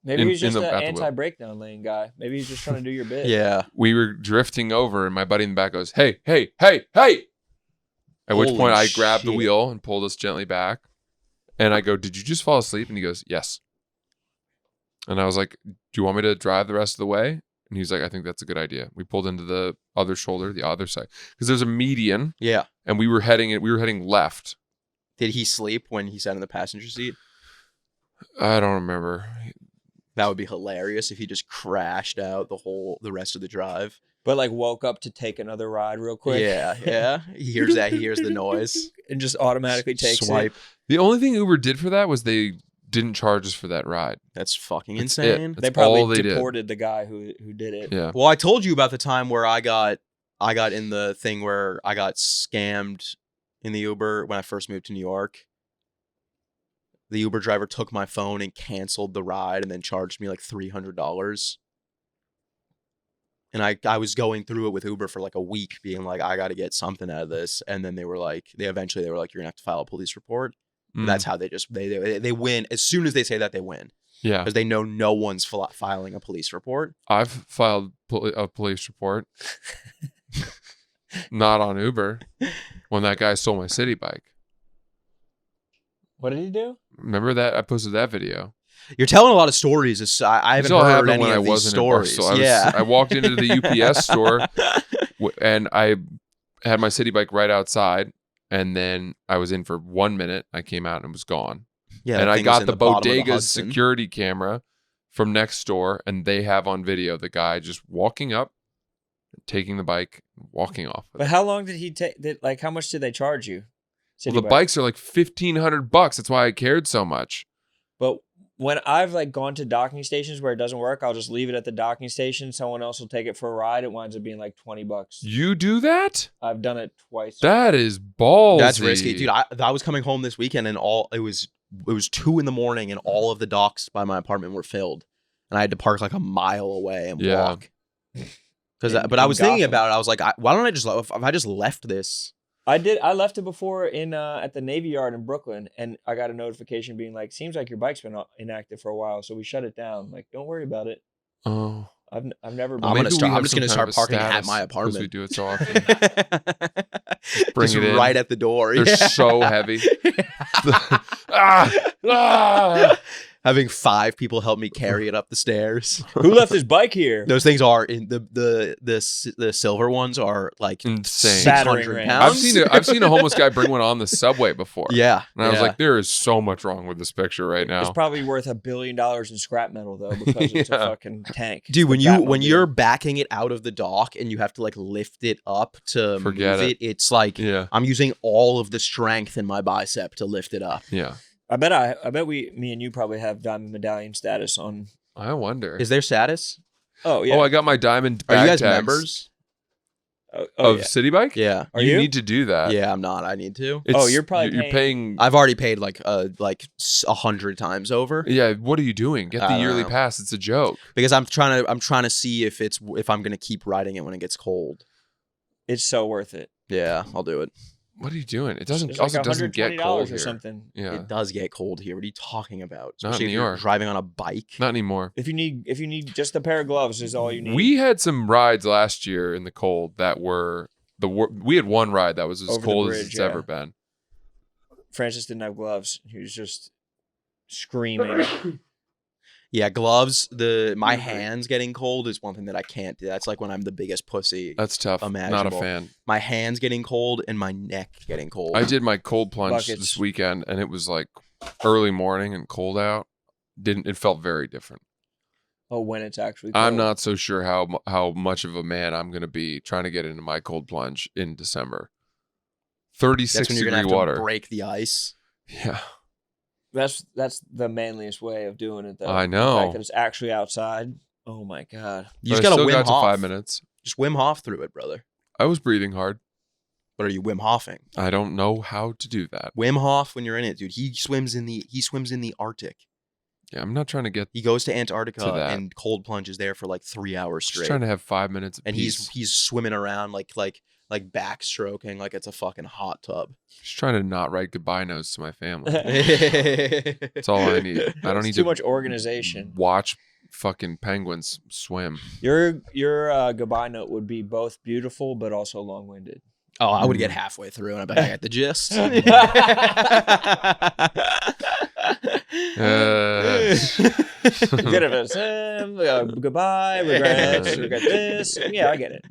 Maybe he's just an at the wheel. anti-breakdown lane guy. Maybe he's just trying to do your bit. Yeah. We were drifting over, and my buddy in the back goes, "Hey, hey, hey, hey!" At which Holy point I grabbed the shit. wheel and pulled us gently back. And I go, "Did you just fall asleep?" And he goes, "Yes." And I was like, "Do you want me to drive the rest of the way?" And he was like, "I think that's a good idea." We pulled into the other shoulder, the other side, because there's a median, Yeah. and we were heading left. Did he sleep when he sat in the passenger seat? I don't remember. That would be hilarious if he just crashed out the rest of the drive. But like woke up to take another ride real quick. Yeah. He hears that. He hears the noise. And just automatically takes Swipe. it. The only thing Uber did for that was they didn't charge us for that ride. That's fucking That's insane. it. They That's all probably they did. deported the guy who did it. Yeah. Well, I told you about the time where I got in the thing where I got scammed in the Uber when I first moved to New York. The Uber driver took my phone and canceled the ride and then charged me like $300. And I was going through it with Uber for like a week being like, I got to get something out of this. And then they eventually were like, you're gonna have to file a police report. Mm. That's how they win. As soon as they say that, they win. Yeah. Because they know no one's filing a police report. I've filed a police report. Not on Uber. When that guy stole my city bike. What did he do? Remember that? I posted that video. You're telling a lot of stories. I haven't This all heard happened any when I of these wasn't in stories. Barstool. I walked into the UPS store and I had my city bike right outside. And then I was in for 1 minute. I came out and it was gone. Yeah, and that I thing was got in the bottom of the bodega's Hudson. security camera from next door. And they have on video the guy just walking up, taking the bike, walking off. But how long did he take? Like, how much did they charge you? Well, the bikes are like $1,500. That's why I cared so much. But when I've like gone to docking stations where it doesn't work, I'll just leave it at the docking station. Someone else will take it for a ride. It winds up being like $20. You do that? I've done it twice. That is ballsy. That's risky, dude. I was coming home this weekend and it was 2 a.m. and all of the docks by my apartment were filled, and I had to park like a mile away and walk. But I was thinking about it. I was like, why don't I just if I just left this? I left it before in at the Navy Yard in Brooklyn, and I got a notification being like, "Seems like your bike's been inactive for a while, so we shut it down." Like, don't worry about it. Oh, I've never. Been I'm Maybe we have just some gonna kind start of a parking at status my 'cause apartment. we do it so often. Bring Just it in. right at the door. They're Yeah. so heavy. Ah! Having 5 people help me carry it up the stairs. Who left his bike here? Those things are in the silver ones are like Insane. 600 Battering pounds. I've seen a homeless guy bring one on the subway before. Yeah, And I was yeah. like, there is so much wrong with this picture right It's now. probably worth $1 billion in scrap metal though, because it's a Yeah. fucking tank. Dude, when It's a when Batmobile. you're backing it out of the dock and you have to like lift it up to Forget move it. it's like Yeah. I'm using all of the strength in my bicep to lift it up. Yeah. I bet me and you probably have diamond medallion status on. I wonder. Is there status? Oh yeah. Oh, I got my diamond Are you bag guys tags members? of yeah. City Bike? Yeah. Are you you? need to do that. Yeah, I'm not. I need to. It's- you're probably you're paying. I've already paid like 100 times over Yeah. What are you doing? Get I the don't yearly know. pass. It's a joke. because I'm trying to see if I'm gonna keep riding it when it gets cold. It's so worth it. Yeah, I'll do it. What are you doing? It doesn't. It's Also, like doesn't get $120 cold or here. something. Yeah. It does get cold here. What are you talking about? Not in Especially if New you're York. driving on a bike. Not anymore. If you need just a pair of gloves is all you need. We had some rides last year in the cold that were we had one ride that was as Over the cold as bridge, it's yeah. ever been. Francis didn't have gloves. He was just screaming. Yeah, gloves. My hands getting cold is one thing that I can't do. That's like when I'm the biggest pussy. That's tough. Not a Imaginable. fan. My hands getting cold and my neck getting cold. I did my cold plunge Buckets. this weekend, and it was like early morning and cold out. It felt very different. Oh, when it's actually cold. I'm not so sure how much of a man I'm going to be trying to get into my cold plunge in December. 36 That's when you're degree gonna have water. to break the ice. Yeah, That's the manliest way of doing it though. I The know. fact that it's actually outside. Oh my god. You But just I gotta still Wim got to Hof. 5 minutes. Just Wim Hof through it, brother. I was breathing hard. But are you Wim Hofing? I don't know how to do that. Wim Hof, when you're in it, dude, he swims in the Arctic. Yeah, I'm not trying to get. He goes to Antarctica To that. and cold plunges there for like 3 hours Just straight. trying to have 5 minutes of And peace. he's swimming around like backstroking like it's a fucking hot tub. Just trying to not write goodbye notes to my family. That's That's all I need. I don't It's need too to much organization. watch fucking penguins swim. Your goodbye note would be both beautiful but also long-winded. Oh, I would get halfway through and I bet I got the gist. Good of us. Goodbye. Regrets. Regret this. Yeah, I get it.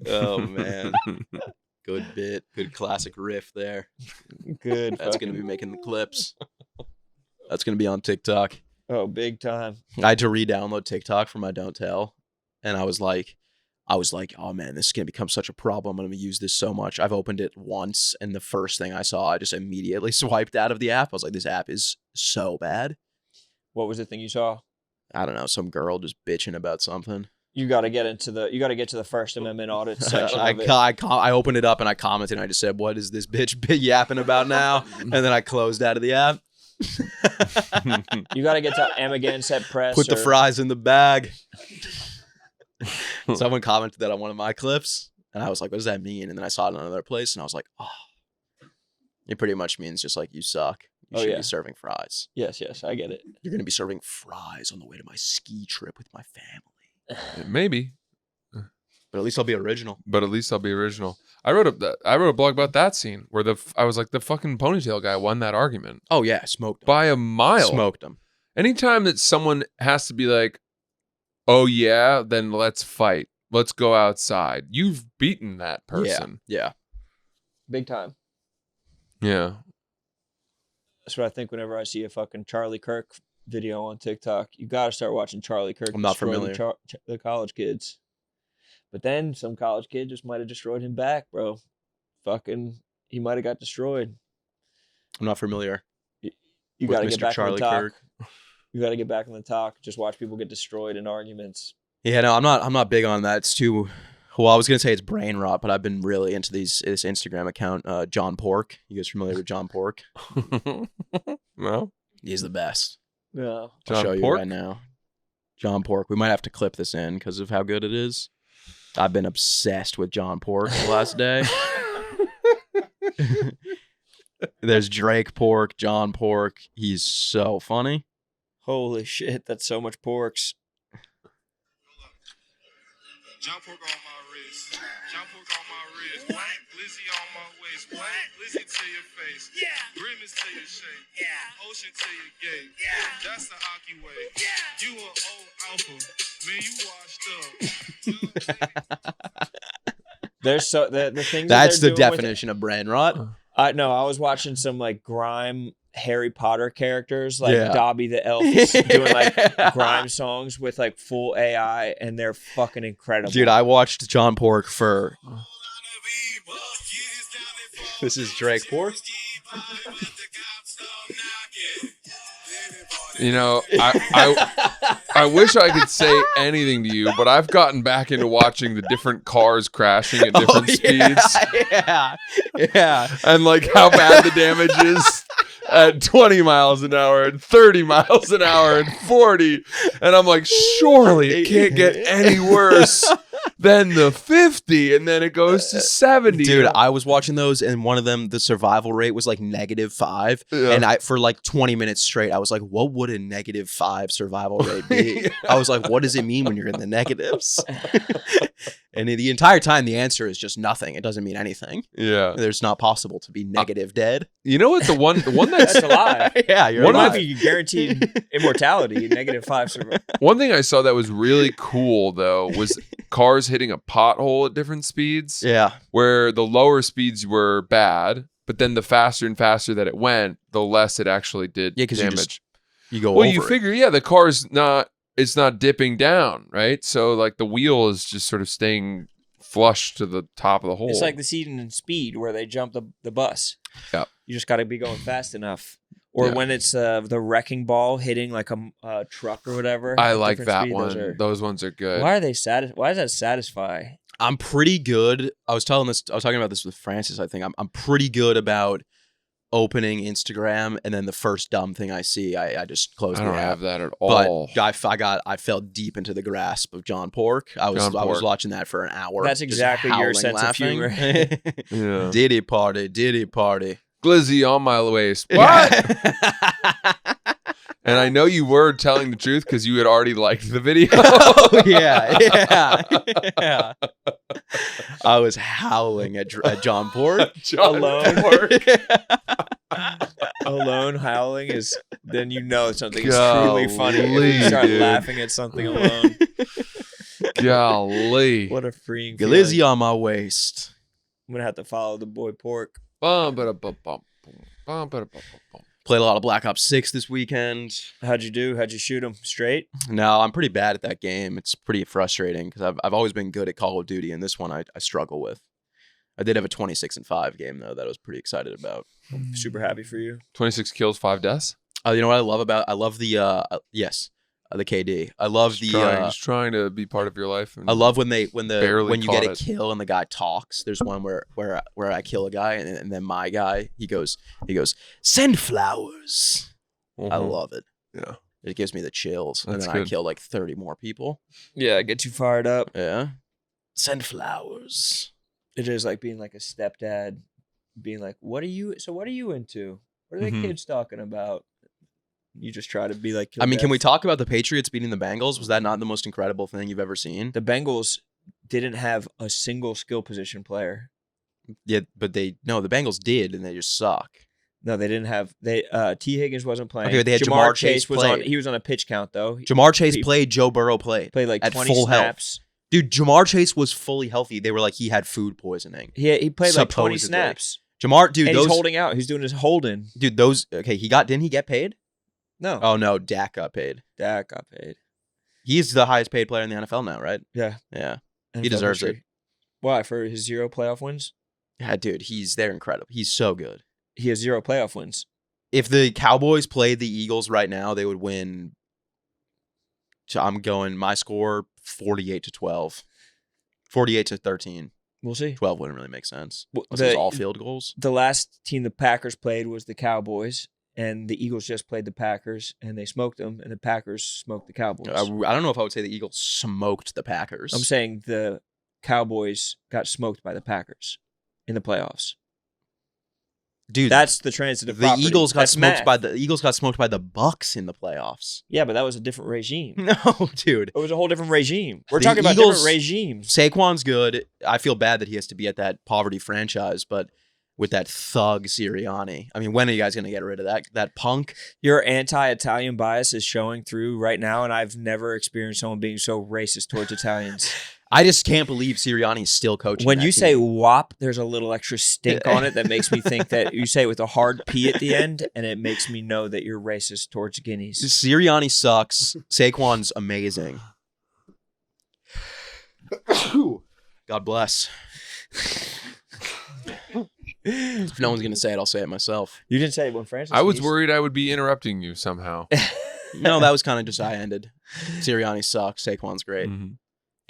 Oh man. Good bit. Good classic riff there. Good. That's going to be making the clips. That's gonna be on TikTok. Oh, big time. I had to re-download TikTok for my Don't Tell, and I was like, oh man, this is gonna become such a problem. I'm gonna use this so much. I've opened it once, and the first thing I saw, I just immediately swiped out of the app. I was like, this app is so bad. What was the thing you saw? I don't know, some girl just bitching about something. You got to get to the First Amendment audit section of it. I opened it up and I commented and I just said, what is this bitch yapping about now? And then I closed out of the app. You got to get to Amagansett Press. Put the fries in the bag. Someone commented that on one of my clips, and I was like, what does that mean? And then I saw it in another place, and I was like, oh. It pretty much means just like, you suck. You should be serving fries. Yes, I get it. You're going to be serving fries on the way to my ski trip with my family. Maybe. But at least I'll be original. I wrote a blog about that scene where I was like, the fucking ponytail guy won that argument. Oh, yeah. Smoked him. By a mile. Smoked him. Anytime that someone has to be like, oh, yeah, then let's fight. Let's go outside. You've beaten that person. Yeah. Big time. Yeah. That's what I think whenever I see a fucking Charlie Kirk video on TikTok. You got to start watching Charlie Kirk. I'm not familiar. The college kids. But then some college kid just might have destroyed him back, bro. He might have got destroyed. I'm not familiar. You got to get back Charlie on the talk. Kirk. You got to get back on the talk. Just watch people get destroyed in arguments. Yeah, no, I'm not big on that. It's too. Well, I was gonna say it's brain rot, but I've been really into this Instagram account, John Pork. You guys familiar with John Pork? No, he's the best. Yeah, I'll show you right now. John Pork. We might have to clip this in because of how good it is. I've been obsessed with John Pork the last day. There's Drake Pork, John Pork. He's so funny. Holy shit, that's so much porks. John Pork on my wrist. John Pork on my wrist. What? Lizzie on my waist. What? Lizzie to your face. Yeah. Grimace to your shape. Yeah. Ocean to your gate. Yeah. That's the Aki way. Yeah. You an old alpha. Man, you washed up. There's the thing. That's the definition of brain rot. No, I was watching some like grime Harry Potter characters like Dobby the Elf doing like grime songs with like full AI, and they're fucking incredible. Dude, I watched John Pork for. This is Drake Pork. You know, I wish I could say anything to you, but I've gotten back into watching the different cars crashing at different speeds. Yeah. And like how bad the damage is at 20 miles an hour and 30 miles an hour and 40. And I'm like, surely it can't get any worse than the 50. And then it goes to 70. Dude, I was watching those, and one of them, the survival rate was like -5. Yeah. And for like 20 minutes straight, I was like, what would a -5 survival rate be? Yeah. I was like, what does it mean when you're in the negatives? And the entire time, the answer is just nothing. It doesn't mean anything. Yeah. There's not possible to be negative dead. You know what? The one that's alive. Yeah, you're alive. alive. Might be guaranteed immortality, -5 survival. One thing I saw that was really cool, though, was cars hitting a pothole at different speeds. Yeah. Where the lower speeds were bad, but then the faster and faster that it went, the less it actually did damage. You go well, over you figure, the car's not... It's not dipping down, right? So like the wheel is just sort of staying flush to the top of the hole. It's like the scene in Speed where they jump the bus. Yeah. You just got to be going fast enough. Or when it's the wrecking ball hitting like a truck or whatever. I like that one. Those ones are good. Why are they Why does that satisfy? I'm pretty good. I was talking about this with Francis, I think. I'm pretty good about opening Instagram, and then the first dumb thing I see, I just close the app. I don't have that at all. But I fell deep into the grasp of John Pork. I was watching that for an hour. That's exactly your sense of humor. Yeah. Diddy party. Glizzy on my waist. What? And I know you were telling the truth because you had already liked the video. Oh, yeah. I was howling at John Pork. Alone howling is, then you know something is truly funny. If you start laughing at something alone. Golly. What a freeing feeling. Glizzy on my waist. I'm going to have to follow the boy Pork. Played a lot of Black Ops 6 this weekend. How'd you do? How'd you shoot them straight? No, I'm pretty bad at that game. It's pretty frustrating because I've always been good at Call of Duty, and this one I struggle with. I did have a 26-5 game though that I was pretty excited about. Super happy for you. 26 kills, 5 deaths. You know what I love about? I love the the KD. I love Just trying to be part of your life. I love when you barely get a caught it. kill and the guy talks. There's one where I kill a guy and then my guy he goes send flowers. I love it. Yeah. It gives me the chills. And That's then I good. kill like 30 more people. Yeah, get you fired up. Yeah. Send flowers. It is like being like a stepdad, being like, what are you into? What are the Mhm. kids talking about? You just try to be like, I mean, can we talk about the Patriots beating the Bengals? Was that not the most incredible thing you've ever seen? The Bengals didn't have a single skill position player. Yeah, but the Bengals did, and they just suck. No, they didn't have. T. Higgins wasn't playing. Okay, but they had Jamar Chase was on. play. He was on a pitch count though. Jamar Chase He played. Joe Burrow played. played like at 20 full health. snaps. Dude, Jamar Chase was fully healthy. They were like he had food poisoning. He played like 20 Supposedly. snaps. Jamar, dude, And those he's holding out. He's doing his holding. dude, those okay. Didn't he get paid? No, Oh no, Dak got paid. Dak got paid. He's the highest paid player in the NFL now, right? Yeah, Yeah, NFL deserves it. history. Why? For his 0 playoff wins? yeah, dude, they're incredible. He's so good. He has 0 playoff wins. If the Cowboys played the Eagles right now, they would win. So I'm going my score 48-12, 48-13. We'll see. 12 wouldn't really make sense. Well, Unless it was all field goals. The last team the Packers played was the Cowboys, and the Eagles just played the Packers, and they smoked them, and the Packers smoked the Cowboys. I don't know if I would say the Eagles smoked the Packers. I'm saying the Cowboys got smoked by the Packers in the playoffs. dude, That's the transitive the property. Eagles got That's smoked math. by the Bucks in the playoffs. Yeah, but that was a different regime. No, dude. It was a whole different regime. We're The talking about Eagles- different regimes. Saquon's good. I feel bad that he has to be at that poverty franchise, but with that thug Sirianni. I mean, when are you guys going to get rid of that punk? Your anti-Italian bias is showing through right now, and I've never experienced someone being so racist towards Italians. I just can't believe Sirianni's still coaching. When that you say team. "wop," there's a little extra stink on it that makes me think that you say it with a hard P at the end, and it makes me know that you're racist towards guineas. Sirianni sucks, Saquon's amazing. God bless. If no one's going to say it, I'll say it myself. You didn't say it when Francis. I was sneezed. worried I would be interrupting you somehow. No, that was kind of just how I ended. Sirianni sucks, Saquon's great. Mhm.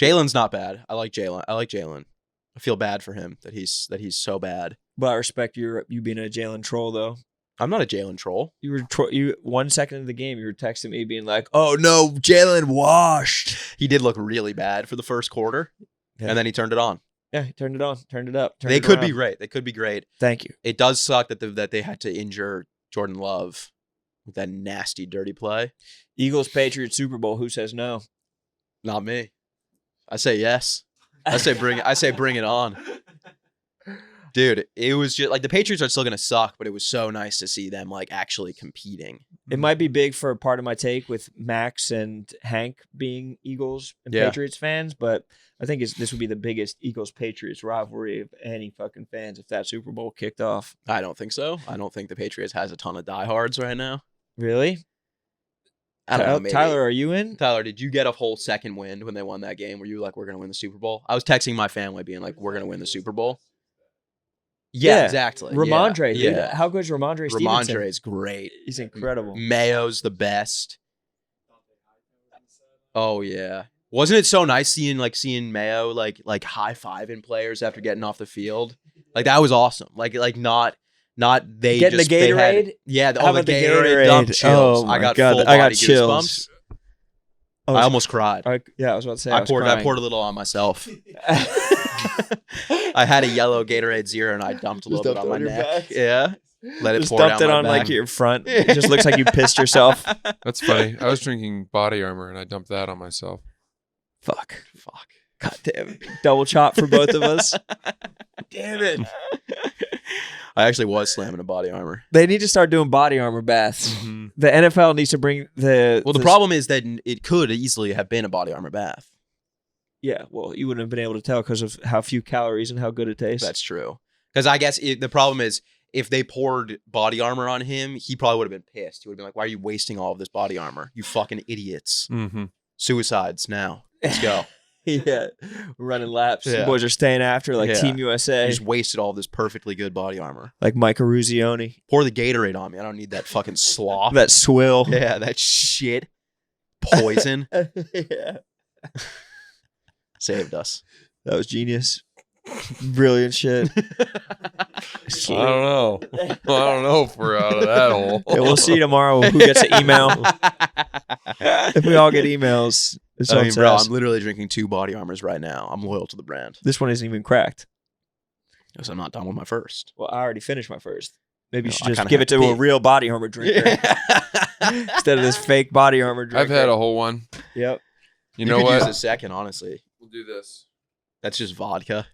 Jalen's not bad. I like Jalen. I feel bad for him that he's so bad. But I respect you being a Jalen troll, though. I'm not a Jalen troll. You were you 1 second of the game, you were texting me being like, "Oh no, Jalen washed." He did look really bad for the first quarter, Yeah. and then he turned it on. Yeah, he turned it on, turned it up. Turned They it could around. be great. They could be great. Thank you. It does suck that they had to injure Jordan Love with that nasty, dirty play. Eagles Patriots Super Bowl. Who says no? Not me. I say yes. I say bring it on. Dude, it was just like the Patriots are still gonna suck, but it was so nice to see them like actually competing. It might be big for part of my take with Max and Hank being Eagles and Yeah. Patriots fans, but I think this would be the biggest Eagles-Patriots rivalry of any fucking fans if that Super Bowl kicked off. I don't think so. I don't think the Patriots has a ton of diehards right now. Really? I don't know. Maybe. Tyler, are you in? Tyler, did you get a whole second wind when they won that game? Were you like, we're gonna win the Super Bowl? I was texting my family being like, we're gonna win the Super Bowl. Yeah, exactly. Ramondre, Yeah. dude. How good is Ramondre Stevenson? Ramondre is great. He's incredible. Mayo's the best. Oh yeah. Wasn't it so nice seeing Mayo like high-fiving players after getting off the field? Like that was awesome. Like not they Getting just the they had- Gatorade? yeah, How the about the Gatorade dump Gatorade? chills. Oh I my got God, full I got body chills. goosebumps. Oh, I almost cried. yeah, I was about to say. I was poured crying. a little on myself. I had a yellow Gatorade Zero and I dumped a little bit on my neck. Yeah. Let it Just pour dumped down it my on back. like your front. It just looks like you pissed yourself. That's funny. I was drinking body armor and I dumped that on myself. Fuck. God damn. Double chop for both of us. Damn it. I actually was slamming a body armor. They need to start doing body armor baths. The NFL needs to bring the. Well, the problem is that it could easily have been a body armor bath. Yeah, well, you wouldn't have been able to tell because of how few calories and how good it tastes. That's true. Because I guess the problem is if they poured body armor on him, he probably would have been pissed. He would have been like, "Why are you wasting all of this body armor? You fucking idiots! Mm-hmm. Suicides now. Let's go." Yeah, running laps. Yeah. The boys are staying after like Yeah. Team USA, You just wasted all of this perfectly good body armor. like Mike Eruzione. Pour the Gatorade on me. I don't need that fucking slop. That swill. Yeah, that shit. Poison. Yeah. Saved us. That was genius. Brilliant shit. I don't know. I don't know if we're out of that hole. Yeah, we'll see tomorrow who gets an email. If we all get emails, it's I on mean, bro, us. I'm literally drinking 2 body armors right now. I'm loyal to the brand. This one isn't even cracked. Because I'm not done with my first. Well, I already finished my first. Maybe you No, should I just kinda give have it to to a pee. real body armor drinker instead of this fake body armor drinker. I've had a whole one. Yep. You know could what? use a second, honestly. We'll do this. That's just vodka.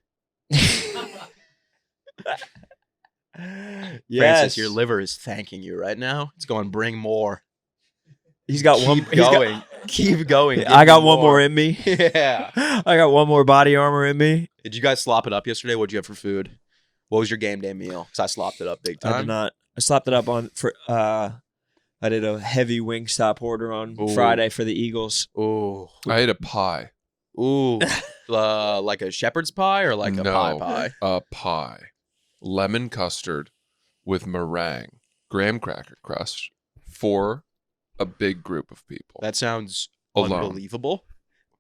Yes. Francis, your liver is thanking you right now. It's going, bring more. He's got one. Keep going. Keep going. Give I got me one more in me. Yeah. I got one more body armor in me. Did you guys slop it up yesterday? What'd you have for food? What was your game day meal? Because I slopped it up big I did time. not. I slapped it up on for. I did a heavy Wingstop order on Ooh. Friday for the Eagles. Ooh. I ate a pie. Ooh. Like a shepherd's pie or like a pie? A pie. Lemon custard with meringue, graham cracker crust for a big group of people. That sounds Alone. unbelievable.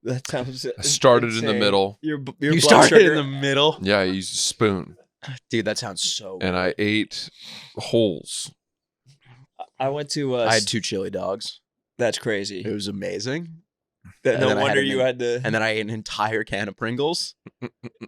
That sounds. I started in the insane. middle. Your You blood started sugar. in the middle? Yeah, I used a spoon. Dude, that sounds so good. And I ate holes. I went to. I had 2 chili dogs. That's It crazy. was amazing. That, and no then I had wonder an- you had to. And then I ate an entire can of Pringles,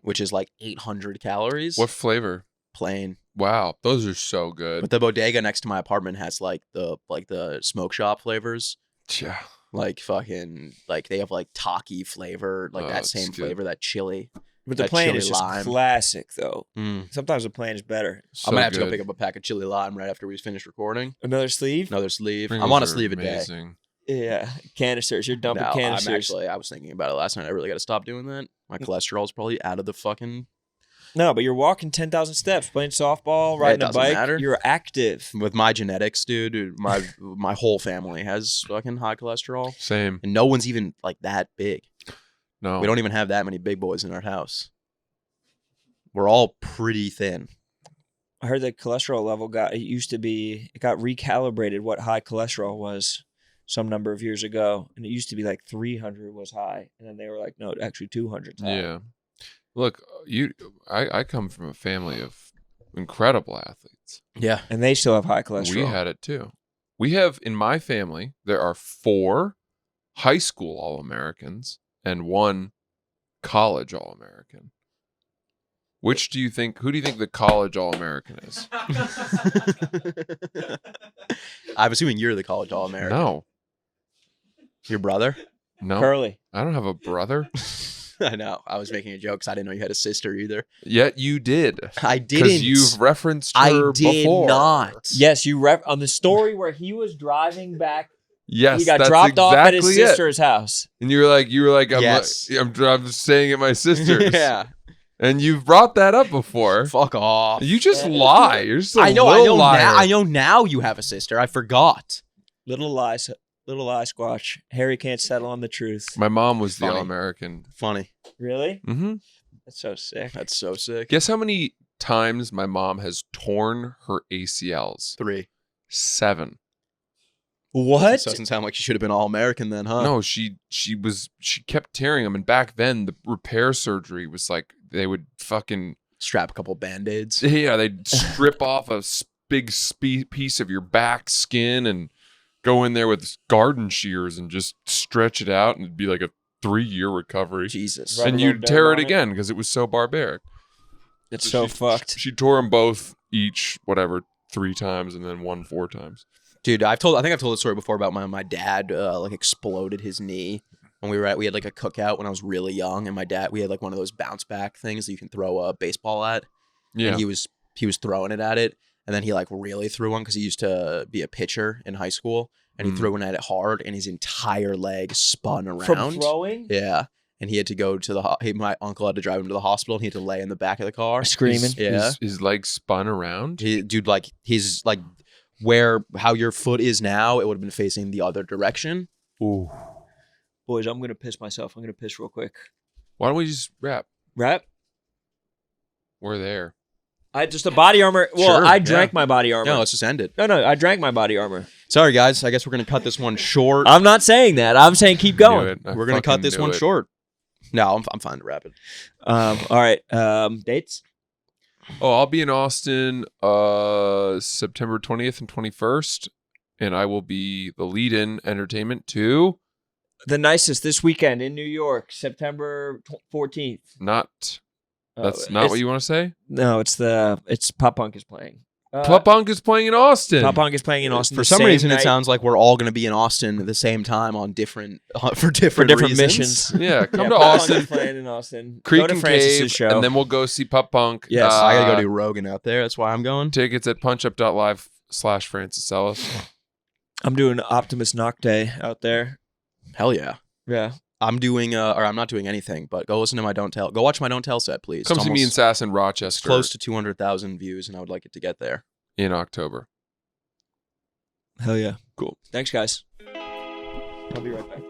which is like 800 calories. What flavor? Plain. Wow, those are so good. But the bodega next to my apartment has like the smoke shop flavors. Yeah. Like fucking like they have like Taki flavor, like Oh, that it's same good. flavor, that chili. But the that plain chili is just lime. classic, though. Mm. Sometimes the plain is better. So I'm gonna have to good. go pick up a pack of chili lime right after we finish recording. Another sleeve? Another sleeve. Pringles I'm on a are sleeve a day. amazing. Yeah, canisters. You're dumping No, canisters. I was thinking about it last night. I really got to stop doing that. My cholesterol's probably out of the fucking. No, but you're walking 10,000 steps, playing softball, It riding a doesn't bike. matter. You're active. With my genetics, dude, my whole family has fucking high cholesterol, Same. and no one's even like that big. No. We don't even have that many big boys in our house. We're all pretty thin. I heard the cholesterol level got recalibrated what high cholesterol was some number of years ago. And it used to be like 300 was high. And then they were like, no, actually 200 's high. Yeah. Look, I come from a family of incredible athletes. Yeah. And they still have high cholesterol. We had it too. We have in my family, there are 4 high school All-Americans and 1 college All-American. Who do you think the college All-American is? I'm assuming you're the college All-American. No. Your brother? No. Curly. I don't have a brother. I know. I was making a joke because I didn't know you had a sister either. Yet you did. I Because didn't. you've referenced I her did before. not. Yes, you on the story where he was driving back. Yes, He got that's dropped off at his exactly it. sister's house. And you were like, Yes. I'm staying at my sister's. Yeah. And you've brought that up before. Fuck off. You just lie. You're just a I know little liar. now. I know now you have a sister. I forgot. Little lie squatch. Harry can't settle on the truth. My mom was the Funny. All-American. Funny. Really? Mm-hmm. That's so sick. That's so sick. Guess how many times my mom has torn her ACLs? 3. 7. What? So it doesn't sound like she should have been All-American then, huh? No, she kept tearing them. And back then, the repair surgery was like, they would fucking, Strap a couple Band-Aids. yeah, they'd strip off a big piece of your back skin and go in there with garden shears and just stretch it out. And it'd be like a 3-year recovery. Jesus. Right. And Rub a you'd little tear dirt it on it. again because it was so barbaric. It's so she, fucked. She tore them both each, 3 times and then 1 4 times. Dude, I think I've told the story before about my dad like exploded his knee when we had like a cookout when I was really young, and we had like one of those bounce back things that you can throw a baseball at. Yeah. And he was throwing it at it, and then he like really threw one because he used to be a pitcher in high school, and he threw one at it hard, and his entire leg spun around. From throwing? Yeah. and he had to go to my uncle had to drive him to the hospital, and he had to lay in the back of the car Screaming. His leg spun around. Dude, like he's like how your foot is now, it would have been facing the other direction. Ooh. Boys, I'm gonna piss myself. I'm gonna piss real quick. Why don't we just wrap? Wrap? We're there. I just the body armor. Well, Sure, I drank my body armor. No, let's just end it. No, I drank my body armor. Sorry, guys. I guess we're gonna cut this one short. I'm not saying that. I'm saying keep going. We're gonna cut this one short. No, I'm fine to wrap it. All right. Dates? Oh, I'll be in Austin September 20th and 21st, and I will be the lead-in entertainment to The Nicest this weekend in New York, September 14th. That's not what you want to say? No, it's Pop Punk is playing. Pop Punk is playing in Austin. Pop Punk is playing in Austin. For some reason, it sounds like we're all going to be in Austin at the same time on different reasons. missions. Yeah, come to Pop Punk Austin. is playing in Austin. Creek Go to and Francis's Cave, show. and then we'll go see Pop Punk. Yes. I got to go do Rogan out there. That's why I'm going. Tickets at punchup.live/Francis Ellis. I'm doing Optimus Knock Day out there. Hell yeah. Yeah. I'm doing, or I'm not doing anything, but go listen to my Don't Tell. Go watch my Don't Tell set, please. Come It's see me in almost Sass in Rochester. close to 200,000 views, and I would like it to get there. In October. Hell yeah. Cool. Thanks, guys. I'll be right back.